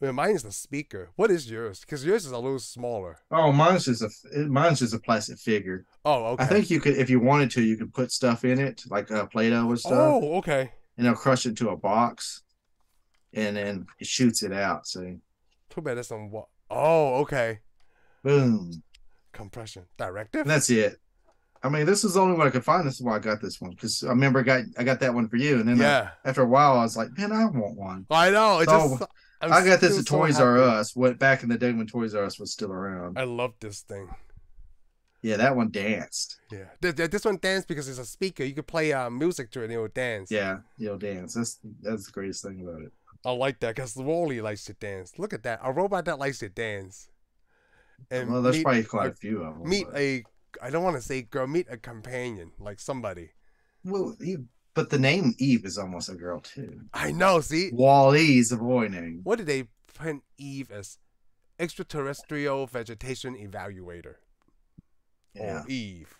I mean, mine is the speaker. What is yours? Because yours is a little smaller. Oh, mine's just a plastic figure. Oh, okay. I think you could, if you wanted to, you could put stuff in it, like Play-Doh and stuff. Oh, okay. And it'll crush it into a box, and then it shoots it out. See. Too bad that's on what? Oh, okay. Boom. Compression. Directive? And that's it. I mean, this is the only one I could find. This is why I got this one. Because I remember I got that one for you. And then after a while, I was like, man, I want one. I know. I got this at Toys R Us. Back in the day when Toys R Us was still around. I love this thing. Yeah, that one danced. Yeah. This one danced because it's a speaker. You could play music to it and it would dance. Yeah, it'll dance. That's the greatest thing about it. I like that because Wally likes to dance. Look at that. A robot that likes to dance. And well, there's probably quite a few of them. I don't want to say girl, meet a companion, like somebody. Well, but the name Eve is almost a girl too. I know, see? Wall-E's a boy name. What did they print Eve as? Extraterrestrial Vegetation Evaluator. Yeah. Or Eve.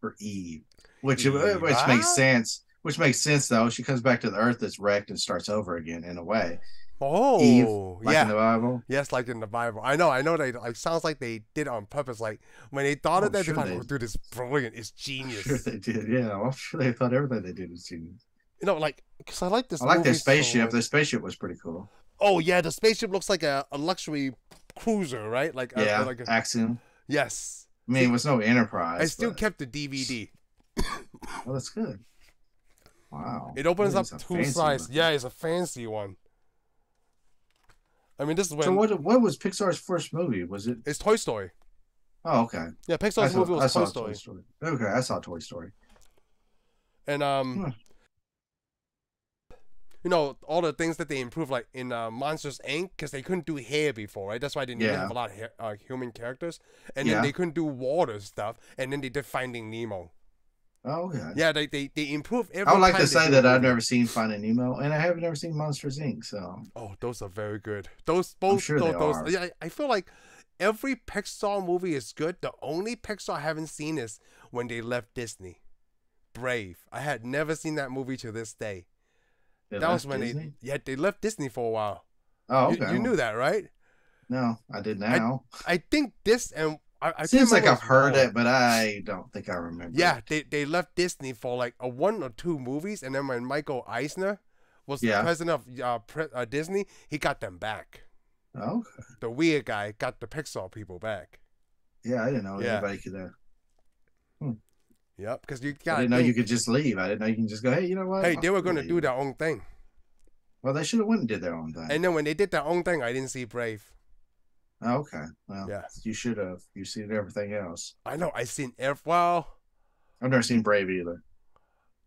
For Eve. Which makes sense. Which makes sense though. She comes back to the Earth that's wrecked and starts over again in a way. Oh, Eve, like in the Bible. Yes, like in the Bible. I know. They like sounds like they did it on purpose. Like when they thought of that, they thought, "Oh, dude, it's brilliant. It's genius." I'm sure they did. Yeah, well, I'm sure they thought everything they did was genius. You know, like because I like this. I like their spaceship. Their spaceship was pretty cool. Oh yeah, the spaceship looks like a luxury cruiser, right? Like like Axiom. Yes. I mean, it was no Enterprise. I still kept the DVD. Well, that's good. Wow. It opens up two sides. Yeah, it's a fancy one. I mean, this is when. So what was Pixar's first movie? Was it? It's Toy Story. Oh, okay. Yeah, Pixar's movie was Toy Story. Okay, I saw Toy Story. And you know, all the things that they improved, like in Monsters Inc., because they couldn't do hair before, right? That's why they didn't have a lot of human characters. And then they couldn't do water stuff, and then they did Finding Nemo. Oh, okay. Yeah, they improved every I would like to say that I've never seen Finding Nemo, and I have never seen Monsters Inc., so... Oh, those are very good. Those both... I'm sure those. Yeah, I feel like every Pixar movie is good. The only Pixar I haven't seen is when they left Disney. Brave. I had never seen that movie to this day. That was when Disney? They left Disney for a while. Oh, okay. You knew that, right? No, I did now. I think this and I seems like I've heard it, but I don't think I remember. Yeah, they left Disney for like a 1 or 2 movies, and then when Michael Eisner was the president of Disney, he got them back. Oh, okay. The weird guy got the Pixar people back. Yeah, I didn't know anybody could. Yep, because I didn't know you could just leave. I didn't know you can just go, hey, you know what? Hey, they were going to do their own thing. Well, they should have went and did their own thing. And then when they did their own thing, I didn't see Brave. Oh, okay. Well, you should have. You've seen everything else. I know. I've seen well, I've never seen Brave either.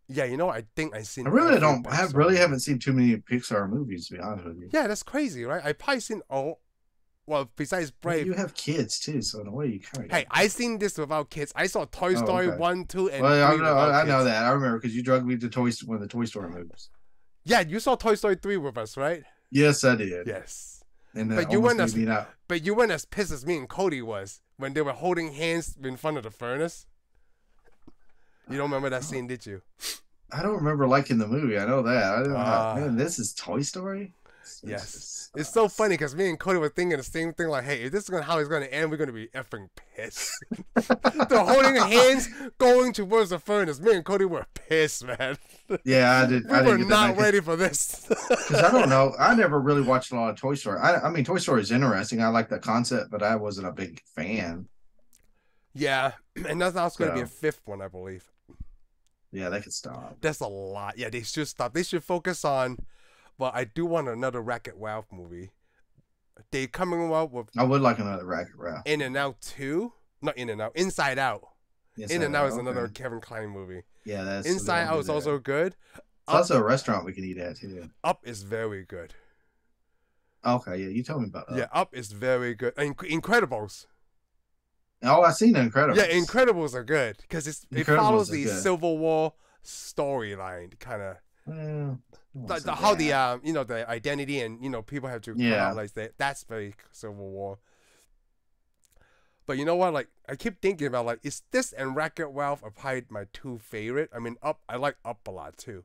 Yeah, you know, I think I've seen. I really don't. I really haven't seen too many Pixar movies, to be honest with you. Yeah, that's crazy, right? I probably seen well, besides Brave. You have kids too, so in a way you kind of. Hey, I seen this without kids. I saw Toy Story 1, 2, and 3. I know that. I remember because you drugged me to one of the Toy Story movies. Yeah, you saw Toy Story 3 with us, right? Yes, I did. Yes. And but you weren't as pissed as me and Cody was when they were holding hands in front of the furnace. You don't remember that scene, did you? I don't remember liking the movie. I know that. I didn't man, this is Toy Story? Yes. It's so funny because me and Cody were thinking the same thing. Like, hey, if this is how it's going to end, we're going to be effing pissed. They're holding hands, going towards the furnace. Me and Cody were pissed, man. Yeah, I did. We were not ready for this. Because I don't know. I never really watched a lot of Toy Story. I mean, Toy Story is interesting. I like the concept, but I wasn't a big fan. Yeah, and that's also going to be a fifth one, I believe. Yeah, they could stop. That's a lot. Yeah, they should stop. They should focus on. Well, I do want another Wreck-It Ralph movie. They coming out with. I would like another Wreck-It Ralph. In and Out 2? Not In and Out. Inside Out. In and Out is another Kevin Kline movie. Yeah, that's Inside Out is also good. It's also a restaurant we can eat at too. Up is very good. Okay, yeah, you told me about that. Yeah, Up is very good. Incredibles. Oh, I've seen Incredibles. Yeah, Incredibles are good because it follows the Civil War storyline, kind of. How the the identity and people have to come out like that. That's very Civil War. But you know what? Like I keep thinking about like is this and Wreck-It Ralph are probably my two favorite. I mean, I like Up a lot too.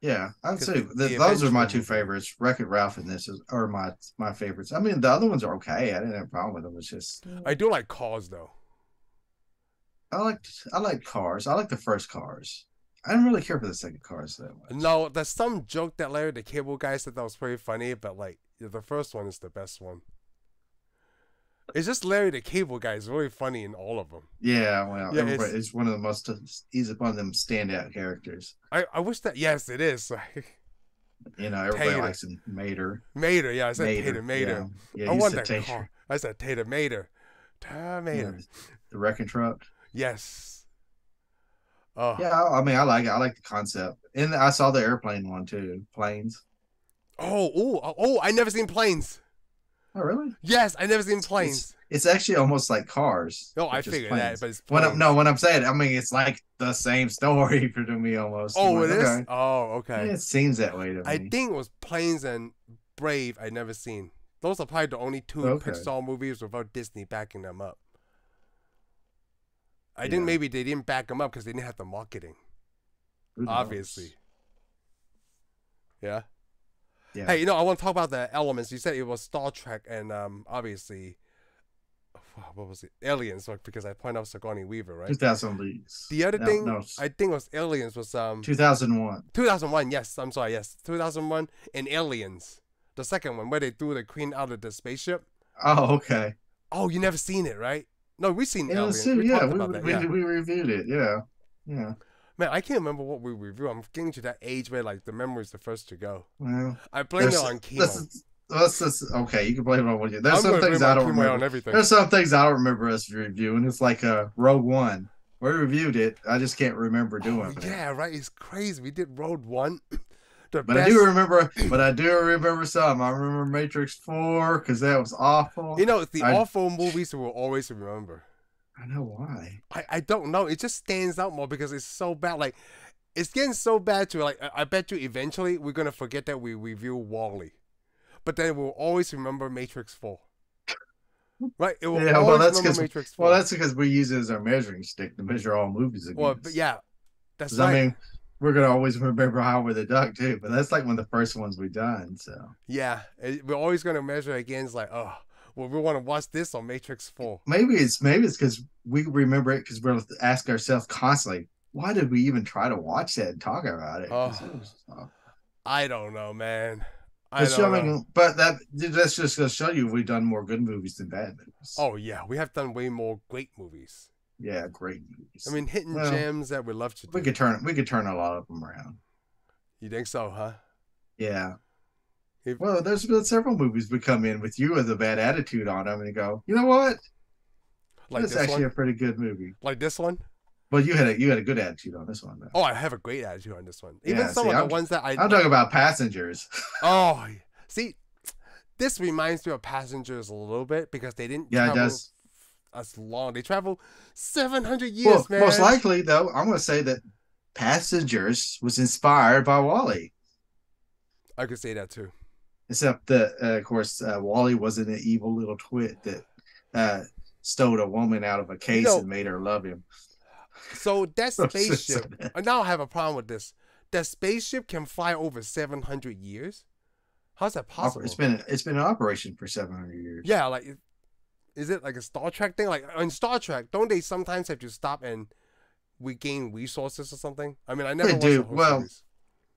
Yeah, I'd say those are my two favorites. Wreck-It Ralph and this are my favorites. I mean, the other ones are okay. I didn't have a problem with them. It's just I do like Cars though. I like Cars. I like the first Cars. I didn't really care for the second Cars that much. No, there's some joke that Larry the Cable Guy said that was pretty funny, but like the first one is the best one. It's just Larry the Cable Guy is really funny in all of them. Yeah, well, yeah, it's one of the most. He's one of them standout characters. I wish that. Yes, it is. Everybody likes him. Mater. Yeah, I said Tater Mater. Yeah, I want that car. I said Tater Mater. The wrecking truck. Yes. Oh. Yeah, I mean, I like it. I like the concept, and I saw the airplane one too. Planes. Oh! I never seen Planes. Oh, really? Yes, I never seen Planes. It's actually almost like Cars. No, I figured that, but it's when I'm saying, I mean, it's like the same story for me almost. Oh, it is. Oh, okay. Yeah, it seems that way to me. I think it was Planes and Brave. I never seen. Those are probably the only two Pixar movies without Disney backing them up. I think maybe they didn't back them up because they didn't have the marketing. Obviously. Yeah. Yeah. Hey, I want to talk about the elements. You said it was Star Trek and obviously, what was it? Aliens, because I pointed out Sigourney Weaver, right? 2000 Leagues. The other thing I think was Aliens was 2001. 2001, yes. I'm sorry, yes. 2001 and Aliens. The second one where they threw the queen out of the spaceship. Oh, okay. Oh, you never seen it, right? No, we've seen Aliens. We reviewed it. Yeah. Man, I can't remember what we reviewed. I'm getting to that age where like the memory's the first to go. Well, I blame it on chemo. Okay, you can blame it on what you. There's some things I don't remember. There's some things I don't remember us reviewing. It's like Rogue One. We reviewed it. I just can't remember doing it. Yeah, right. It's crazy. We did Rogue One. I do remember some. I remember Matrix 4 because that was awful. It's the awful movies we will always remember. I know why. I don't know. It just stands out more because it's so bad. Like, it's getting so bad to like. I bet you eventually we're gonna forget that we review WALL-E, but then we'll always remember Matrix 4. Right? It will always remember Matrix 4. Well, that's because we use it as our measuring stick to measure all movies against. Well, but yeah, that's right. I mean, we're gonna always remember Howard the Duck too, but that's like one of the first ones we done. So yeah, we're always gonna measure against like, well, we want to watch this on Matrix 4. Maybe it's because we remember it because we'll ask ourselves constantly, why did we even try to watch that and talk about it? I don't know, man. But that's just going to show you we've done more good movies than bad movies. Oh, yeah. We have done way more great movies. Yeah, great movies. I mean, hidden gems that we love to do. We could turn a lot of them around. You think so, huh? Yeah. Well, there's been several movies we come in with you with a bad attitude on them and go, you know what? Like that's actually a pretty good movie. Like this one? But you had a good attitude on this one, though. Oh, I have a great attitude on this one. Even some of the ones that I'm talking about Passengers. Oh, see, this reminds me of Passengers a little bit because they didn't travel as long. They traveled 700 years, man. Most likely, though, I'm going to say that Passengers was inspired by WALL-E. I could say that too. Except that, of course, WALL-E wasn't an evil little twit that stole a woman out of a case and made her love him. So that spaceship, now I have a problem with this. That spaceship can fly over 700 years. How's that possible? It's been in operation for 700 years. Yeah, like, is it like a Star Trek thing? Like in Star Trek, don't they sometimes have to stop and regain resources or something? I mean, I never They watched do. the whole Well, series.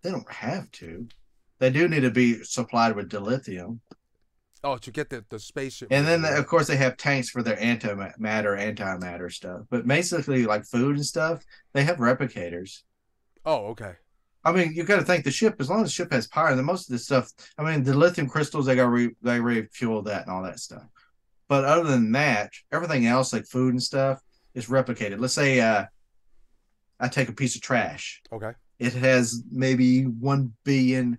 they don't have to. They do need to be supplied with dilithium. Oh, to get the spaceship. And then, moving, of course, they have tanks for their antimatter stuff. But basically, like food and stuff, they have replicators. Oh, okay. I mean, you got to think the ship, as long as the ship has power, then most of the stuff, I mean, the lithium crystals, they refuel that and all that stuff. But other than that, everything else, like food and stuff, is replicated. Let's say I take a piece of trash. Okay. It has maybe 1 billion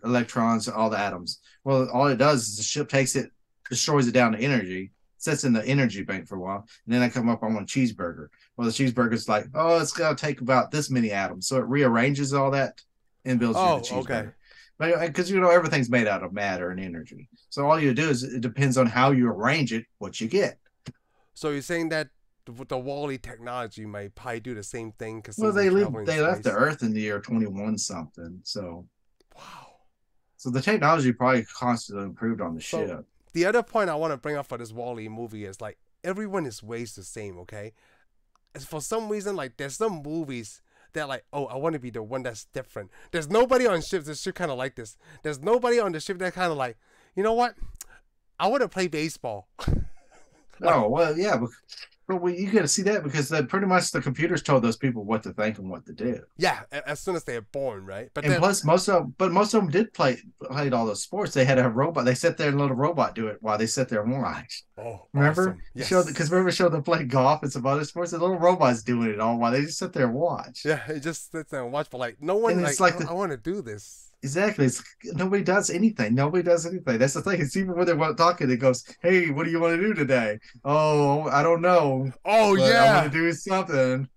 electrons, all the atoms. Well, all it does is the ship takes it, destroys it down to energy, sits in the energy bank for a while, and then I come up, I want a cheeseburger. Well, the cheeseburger's like, oh, it's got to take about this many atoms. So it rearranges all that and builds you the cheeseburger. Okay. But because, everything's made out of matter and energy. So all you do is, it depends on how you arrange it, what you get. So you're saying that the Wall-E technology might probably do the same thing? Cause they left the Earth in the year 21 something. So, wow. So the technology probably constantly improved on the ship. The other point I want to bring up for this Wall-E movie is, like, everyone is raised the same, okay? For some reason, like, there's some movies that, like, oh, I want to be the one that's different. There's nobody on ships that should kind of like this. There's nobody on the ship that kind of like, you know what? I want to play baseball. Oh, well, yeah. But you got to see that because pretty much the computers told those people what to think and what to do. Yeah, as soon as they are born, right? But plus, most of them did played all those sports. They had a robot. They sat there and let a robot do it while they sat there and watched. Oh, remember? Awesome. Yes. Because remember, showed them play golf and some other sports. The little robot's doing it all while they just sit there and watch. Yeah, it just sits there and watch. But like, no one I want to do this. Exactly. Nobody does anything. That's the thing. It's even when they're talking, it goes, hey, what do you want to do today? Oh, I don't know. Oh, yeah. I want to do something.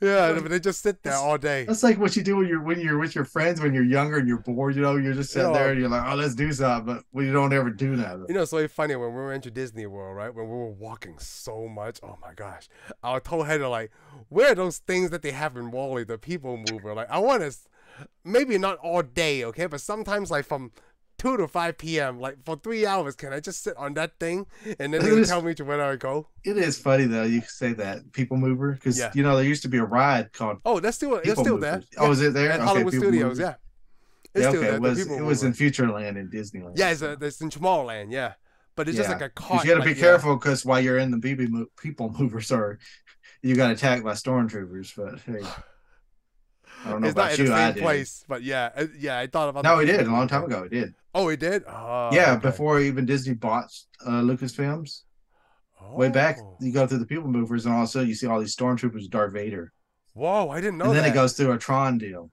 Yeah, but they just sit there all day. That's like what you do when you're with your friends when you're younger and you're bored, you're just sitting there and you're like, oh, let's do something, but we don't ever do that. It's so funny when we went to Disney World, right? When we were walking so much, oh my gosh. Our tow header, like, where are those things that they have in Wall-E, the people mover? Like, I want to, maybe not all day, okay? But sometimes, like, from 2 to 5 p.m., like, for 3 hours, can I just sit on that thing? And then they tell me to where I go? It is funny, though, you can say that, People Mover, because, there used to be a ride called that's still there. Oh, is it there? At Hollywood Studios, yeah. It's still there. It was in Futureland in Disneyland. Yeah, it's in Tomorrowland, yeah. But it's just like a cart. You got to be careful, because while you're in the People Mover, you got attacked by stormtroopers, but hey. I don't know about you. It's not in the same place, but yeah, I thought about. No, it did a long time ago. It did. Oh, it did. Oh, yeah, okay. Before even Disney bought Lucasfilms. Oh. Way back, you go through the People Movers, and all of a sudden you see all these stormtroopers, Darth Vader. Whoa, I didn't know. And then it goes through a Tron deal.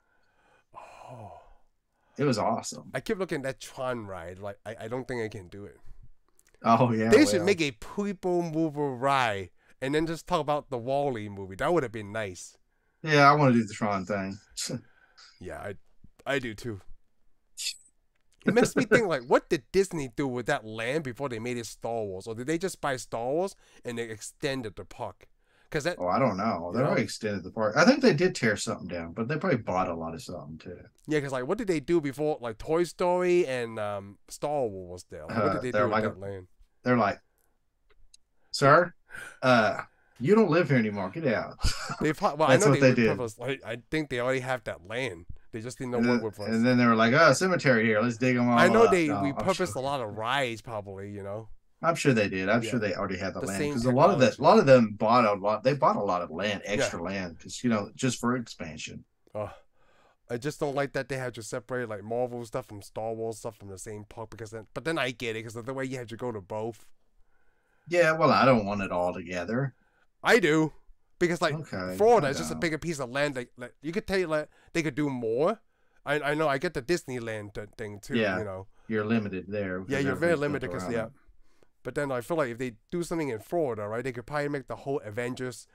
Oh, it was awesome. I keep looking at that Tron ride. Like, I don't think I can do it. Oh yeah, they should make a People Mover ride, and then just talk about the Wall-E movie. That would have been nice. Yeah, I want to do the Tron thing. Yeah, I do too. It makes me think, like, what did Disney do with that land before they made it Star Wars? Or did they just buy Star Wars and they extended the park? I don't know. They probably extended the park. I think they did tear something down, but they probably bought a lot of something too. Yeah, because, like, what did they do before, like, Toy Story and Star Wars was there? Like, what did they do with that land? They're like, sir, you don't live here anymore. Get out. I know they did. I think they already have that land. They just didn't know what with us. And then they were like, cemetery here. Let's dig them all. I know they repurposed a lot of rides, probably. I'm sure they did. I'm sure they already had the land because a lot of them bought a lot. They bought a lot of land, extra land, because just for expansion. I just don't like that they have to separate like Marvel stuff from Star Wars stuff from the same park but then I get it because of the way you have to go to both. Yeah, well, I don't want it all together. I do. Because, like, Florida is just a bigger piece of land. Like you could tell like, they could do more. I know. I get the Disneyland thing, too, You're limited there. Yeah, you're very limited because, But then I feel like if they do something in Florida, right, they could probably make the whole Avengers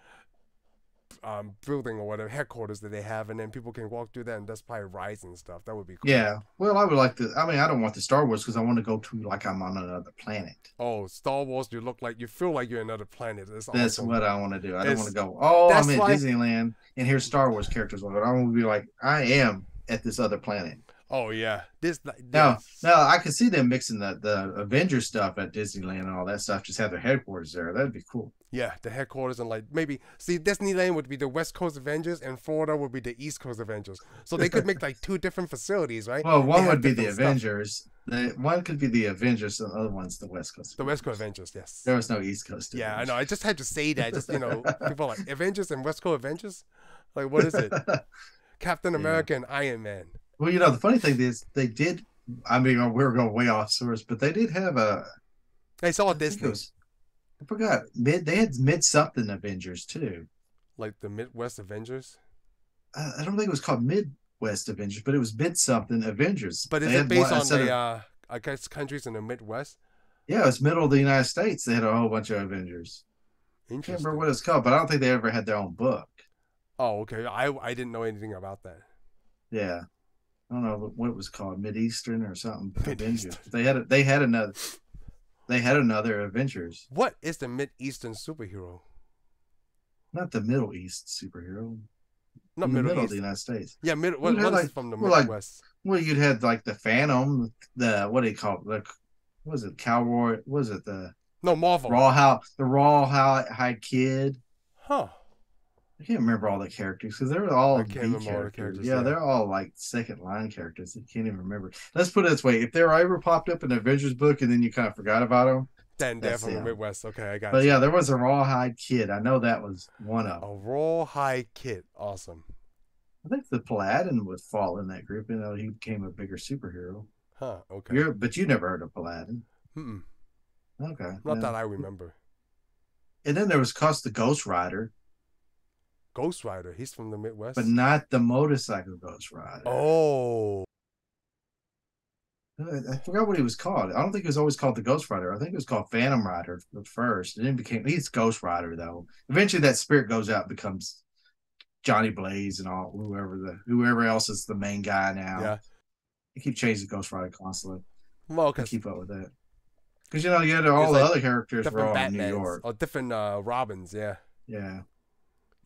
building or whatever, headquarters that they have, and then people can walk through that, and that's probably rides and stuff. That would be cool. Yeah. Well, I would like to. I mean, I don't want the Star Wars because I want to go to like I'm on another planet. Oh, Star Wars! You feel like you're another planet. That's awesome. What I want to do. I don't want to go. Oh, I'm at Disneyland, and here's Star Wars characters. I want to be like I am at this other planet. Oh yeah, this Now, yes. now I could see them mixing the Avengers stuff at Disneyland and all that stuff. Just have their headquarters there. That'd be cool. Yeah, the headquarters and like maybe see Disneyland would be the West Coast Avengers and Florida would be the East Coast Avengers. So they could make like two different facilities, right? Well, They one have would be the different stuff. Avengers. One could be the Avengers, and the other one's the West Coast. The West Coast Avengers, yes. There was no East Coast. Yeah, I Avengers. know. I just had to say that. Just people are like Avengers and West Coast Avengers. Like, what is it? Captain America and Iron Man. Well, the funny thing is they did. I mean, we were going way off source, but they did have a. They saw I think Disney. I forgot. They had mid something Avengers too. Like the Midwest Avengers. I don't think it was called Midwest Avengers, but it was mid something Avengers. But is it based on the I guess countries in the Midwest? Yeah, it's middle of the United States. They had a whole bunch of Avengers. I can't remember what it's called, but I don't think they ever had their own book. Oh, okay. I didn't know anything about that. Yeah, I don't know what it was called, Mid-Eastern or something. Avengers. They had another Avengers. What is the Mid-Eastern superhero? Not the Middle East superhero. Not in the middle East. of the United States. Yeah, what is from the Midwest? Well, you'd had like the Phantom, what do you call it? Like, was it Cowboy? Was it the Marvel? The Rawhide Kid? Huh. I can't remember all the characters because they're all I can't remember all the characters. Yeah, they're all like second line characters. I can't even remember. Let's put it this way: if they were ever popped up in an Avengers book and then you kind of forgot about them, then they're from the Midwest. Okay, I got. But yeah, there was a Rawhide Kid. I know that was one of them. A Rawhide Kid, awesome. I think the Paladin would fall in that group. He became a bigger superhero. Huh. Okay. But you never heard of Paladin. Mm-mm. Okay. Not that I remember. And then there was the Ghost Rider. Ghost Rider. He's from the Midwest. But not the motorcycle Ghost Rider. Oh. I forgot what he was called. I don't think he was always called the Ghost Rider. I think it was called Phantom Rider at first. And then he's Ghost Rider though. Eventually that spirit goes out and becomes Johnny Blaze and all whoever else is the main guy now. Yeah. They keep changing Ghost Rider constantly. Well, to keep up with that. Because you had all the other characters were all in New York. Or different Robins, yeah. Yeah.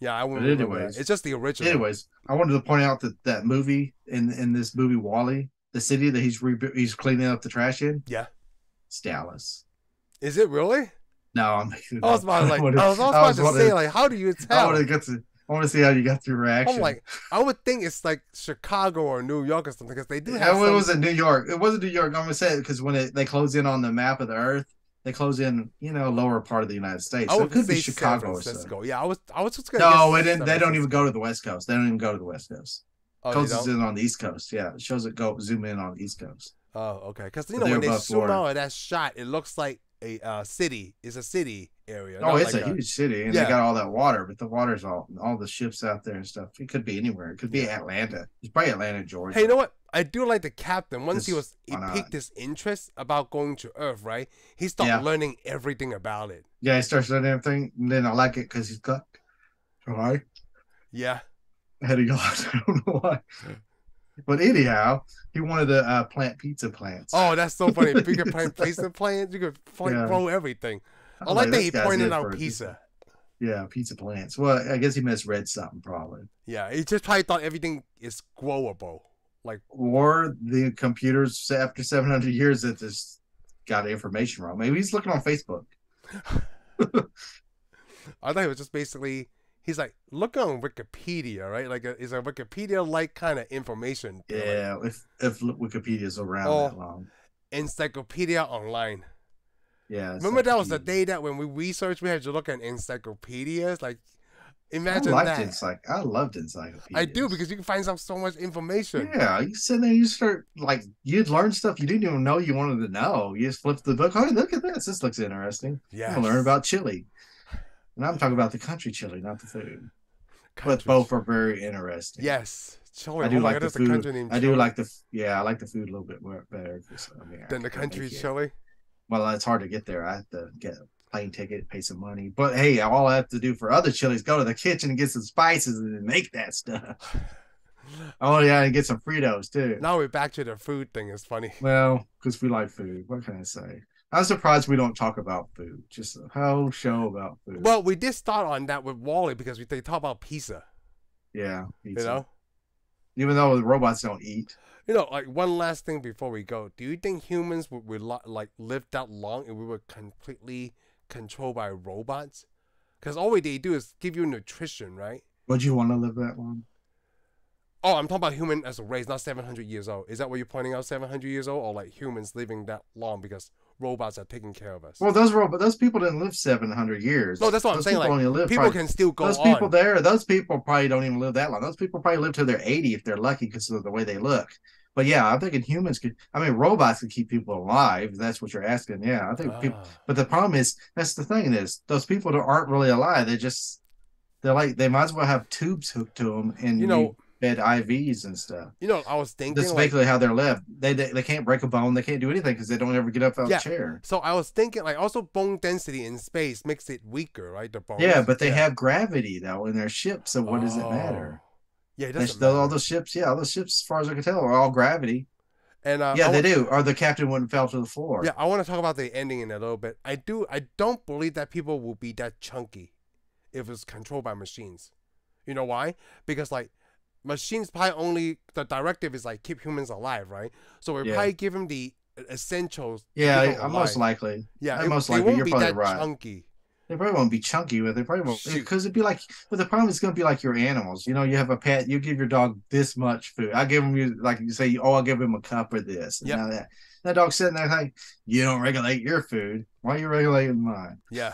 Yeah, I wouldn't remember that. It's just the original. Anyways, I wanted to point out that movie in this movie WALL-E, the city that he's cleaning up the trash in. Yeah. It's Dallas. Is it really? No, I'm I was about to say, like, how do you tell? I want to see how you got the reaction. I'm like, I would think it's like Chicago or New York or something because they do have. It wasn't New York. It wasn't New York. I'm gonna say it because when they close in on the map of the Earth, they close in, lower part of the United States. So it could be Chicago or so. Yeah, I was just gonna. No, they don't even go to the West Coast. They don't even go to the West Coast. Oh, closes in on the East Coast. Yeah, it shows it zoom in on the East Coast. Oh, okay. Because when they zoom out of that shot, it looks like a city. It's a city area. Oh, it's a huge city, and they got all that water, but the water's all the ships out there and stuff. It could be anywhere. It could be Atlanta. It's probably Atlanta, Georgia. Hey, you know what? I do like the captain. Once he piqued his interest about going to Earth, right? He started learning everything about it. Yeah, he starts learning everything, and then I like it because he's got why. Yeah. Head of God. I don't know why. But anyhow, he wanted to plant pizza plants. Oh, that's so funny. If you could plant pizza plants, you could grow everything. I like that he pointed out pizza. Yeah, pizza plants. Well, I guess he misread something probably. Yeah, he just probably thought everything is growable. Or the computers after 700 years that just got information wrong. Maybe he's looking on Facebook. I thought it was just basically... He's like, look on Wikipedia, right? Like, is a Wikipedia-like kind of information. Yeah, if Wikipedia's around that long. Encyclopedia Online. Yeah. Remember that was the day that when we researched, we had to look at encyclopedias? Like, imagine that. I loved encyclopedias. I do, because you can find out so much information. Yeah, you sit there, you start, you'd learn stuff you didn't even know you wanted to know. You just flip the book. Oh, look at this. This looks interesting. Yeah. Learn about chili. And I'm talking about the country chili, not the food. But both are very interesting. Yes. Chili. I do like the food. I like the food a little bit more better. Than the country chili? Well, it's hard to get there. I have to get a plane ticket, pay some money. But hey, all I have to do for other chilies, go to the kitchen and get some spices and then make that stuff. Oh, yeah, and get some Fritos, too. Now we're back to the food thing. It's funny. Well, because we like food. What can I say? I'm surprised we don't talk about food. Just a whole show about food. Well, we did start on that with WALL-E because they talk about pizza. Yeah, pizza. You know? even though the robots don't eat. Like one last thing before we go. Do you think humans would like live that long if we were completely controlled by robots? Because all they do is give you nutrition, right? Would you want to live that long? Oh, I'm talking about human as a race, not 700 years old. Is that what you're pointing out, 700 years old? Or like humans living that long because robots are taking care of us? Well, those people didn't live 700 years. No, that's what I'm saying. Like, people probably, can still go those on. people there, those people probably don't even live that long. Those people probably live till they're 80 if they're lucky because of the way they look. But yeah, I'm thinking humans could, I mean, robots could keep people alive. If that's what you're asking. Yeah, I think people, but the problem is, that's the thing is, those people aren't really alive. They're like, they might as well have tubes hooked to them and, fed IVs and stuff. I was thinking that's basically how they're left. They can't break a bone. They can't do anything because they don't ever get up out of the chair. So I was thinking, like, also bone density in space makes it weaker, right? The bones. Yeah, but they have gravity though in their ships. So what does it matter? Yeah, it doesn't matter. All those ships, as far as I can tell, are all gravity. And they do. Or the captain wouldn't fell to the floor. Yeah, I want to talk about the ending in a little bit. I don't believe that people will be that chunky if it's controlled by machines. You know why? Because like machines probably only, the directive is like keep humans alive, right? So we probably give them the essentials. Yeah, most likely. Yeah, most likely. You're probably right. Chunky. They probably won't be chunky, but they probably won't, because it'd be like. But the problem is going to be like your animals. You have a pet. You give your dog this much food. I give him like you say. Oh, I'll give him a cup or this. And now that dog's sitting there like, you don't regulate your food. Why are you regulating mine? Yeah.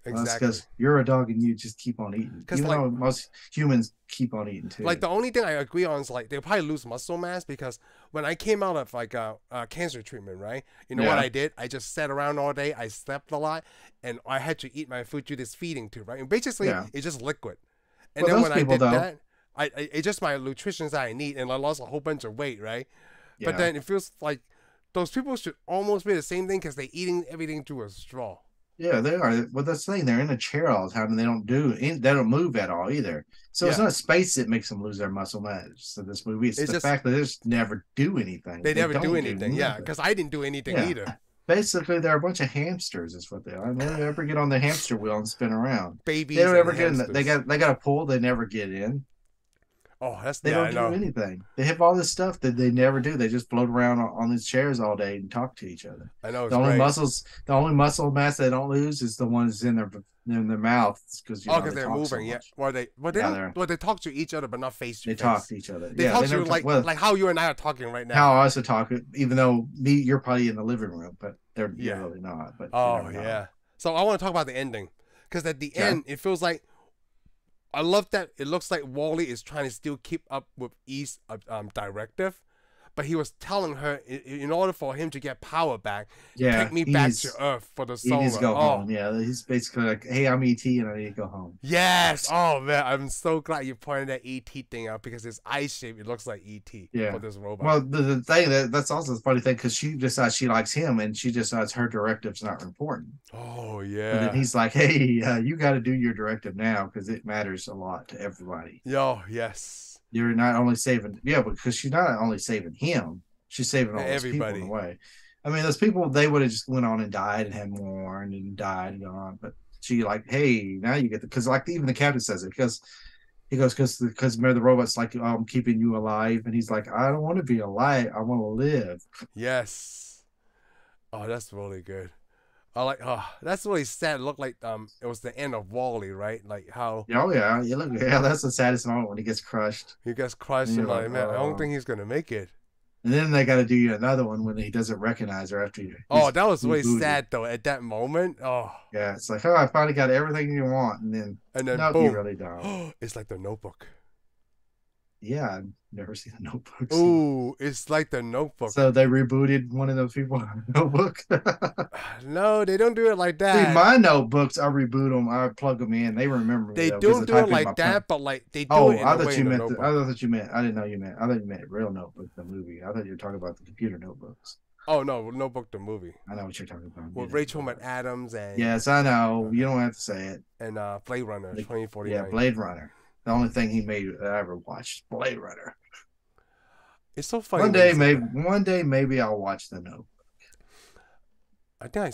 Exactly. Well, that's because you're a dog and you just keep on eating. Because like, most humans keep on eating too. Like the only thing I agree on is like they'll probably lose muscle mass, because when I came out of like a cancer treatment, right? What I did? I just sat around all day. I slept a lot, and I had to eat my food through this feeding tube, right? And basically, it's just liquid. And then when I did that, it's just my nutrition that I need, and I lost a whole bunch of weight, right? Yeah. But then it feels like those people should almost be the same thing because they're eating everything through a straw. Yeah, they are. Well, that's the thing. They're in a chair all the time, and they don't move at all either. So it's not space that makes them lose their muscle mass. So this movie, it's the fact that they just never do anything. They never do anything. Yeah, because I didn't do anything either. Basically, they're a bunch of hamsters. Is what they are. They don't ever get on the hamster wheel and spin around. Babies. They don't ever get in. They got a pool. They never get in. Oh, they don't do anything. They have all this stuff that they never do. They just float around on these chairs all day and talk to each other. I know. The only muscle mass they don't lose is the ones in their mouth, because they're moving. They talk to each other, but not face to face. They talk to each other. They talk to you like how you and I are talking right now. How I also talk, even though you're probably in the living room, but they're really not. But so I want to talk about the ending, because at the end it feels like. I love that it looks like Wally is trying to still keep up with E's directive, but he was telling her in order for him to get power back, take me back to Earth for the solar. He needs to go home. Yeah, he's basically like, hey, I'm ET and I need to go home. Yes. Oh man, I'm so glad you pointed that ET thing out, because his eye shape, it looks like ET for this robot. Well, the thing that's also the funny thing, because she decides she likes him and she decides her directive's not important. Oh yeah. And then he's like, hey, you got to do your directive now because it matters a lot to everybody. Yes. You're not only saving, because she's not only saving him, she's saving all everybody people in a way. I mean, those people, they would have just went on and died and had more and then died and gone. But she like, hey, now you get because like even the captain says it, because he goes, because remember the robot's like, oh, I'm keeping you alive, and he's like, I don't want to be alive, I want to live. Yes. Oh, that's really good. That's really sad. It looked like it was the end of Wall-E, right? Like how. Oh yeah, that's the saddest moment when he gets crushed. He gets crushed, and like, man, I don't think he's gonna make it. And then they got to do you another one when he doesn't recognize her after you. That was really sad though. At that moment, yeah, it's like, oh, I finally got everything you want, and then no, boom. you really don't. It's like the Notebook. Yeah, I've never seen the Notebook. Ooh, it's like the Notebook. So they rebooted one of those people on the Notebook. No, they don't do it like that. See, my notebooks, I reboot them, I plug them in. They remember. They don't do it like that, but like they do it in I a thought way you in meant. the I thought you meant. I didn't know you meant. I thought you meant real Notebook, the movie. I thought you were talking about the computer notebooks. Oh no, Notebook the movie. I know what you're talking about. With Rachel McAdams and. Yes, I know. You don't have to say it. And Blade Runner 2049. Yeah, Blade Runner. The only thing he made that I ever watched, Blade Runner. It's so funny. One day, maybe I'll watch the Notebook. I think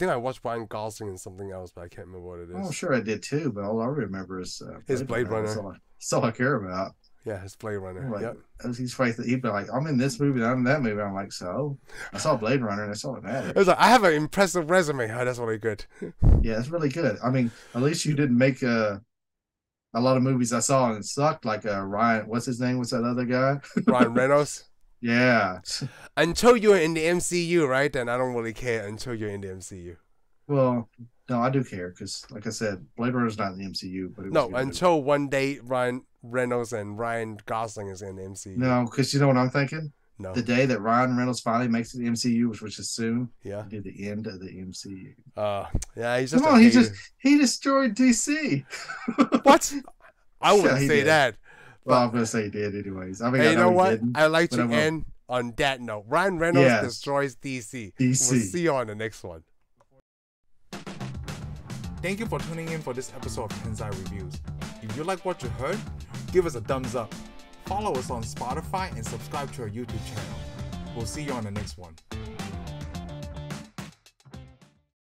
I watched Ryan Gosling in something else, but I can't remember what it is. I'm sure I did too, but all I remember is Blade Runner. That's all I care about. Yeah, it's Blade Runner. Like, Yep. he's afraid he'd be like, I'm in this movie, I'm in that movie. I'm like, so I saw Blade Runner, and that's all that matters. It was like, I have an impressive resume. Oh, that's really good. Yeah, it's really good. I mean, at least you didn't make a lot of movies I saw and it sucked. Like Ryan, what's his name? What's that other guy? Ryan Reynolds. Yeah. Until you're in the MCU, right? Then I don't really care until you're in the MCU. Well, no, I do care because, like I said, Blade Runner's not in the MCU. But it was No, good until one day Ryan Reynolds and Ryan Gosling is in the MCU. No, because you know what I'm thinking? No. The day that Ryan Reynolds finally makes it to the MCU, which is soon, Yeah. be the end of the MCU. Yeah, he's just Come on, he destroyed DC. What? I wouldn't Yeah, say did. that. Well, I'm gonna say he did anyways. I mean, Hey, I you know what? Didn't, I like to I end on that note. Ryan Reynolds Yes. destroys DC. DC. We'll see you on the next one. Thank you for tuning in for this episode of Tensai Reviews. If you like what you heard, give us a thumbs up. Follow us on Spotify and subscribe to our YouTube channel. We'll see you on the next one.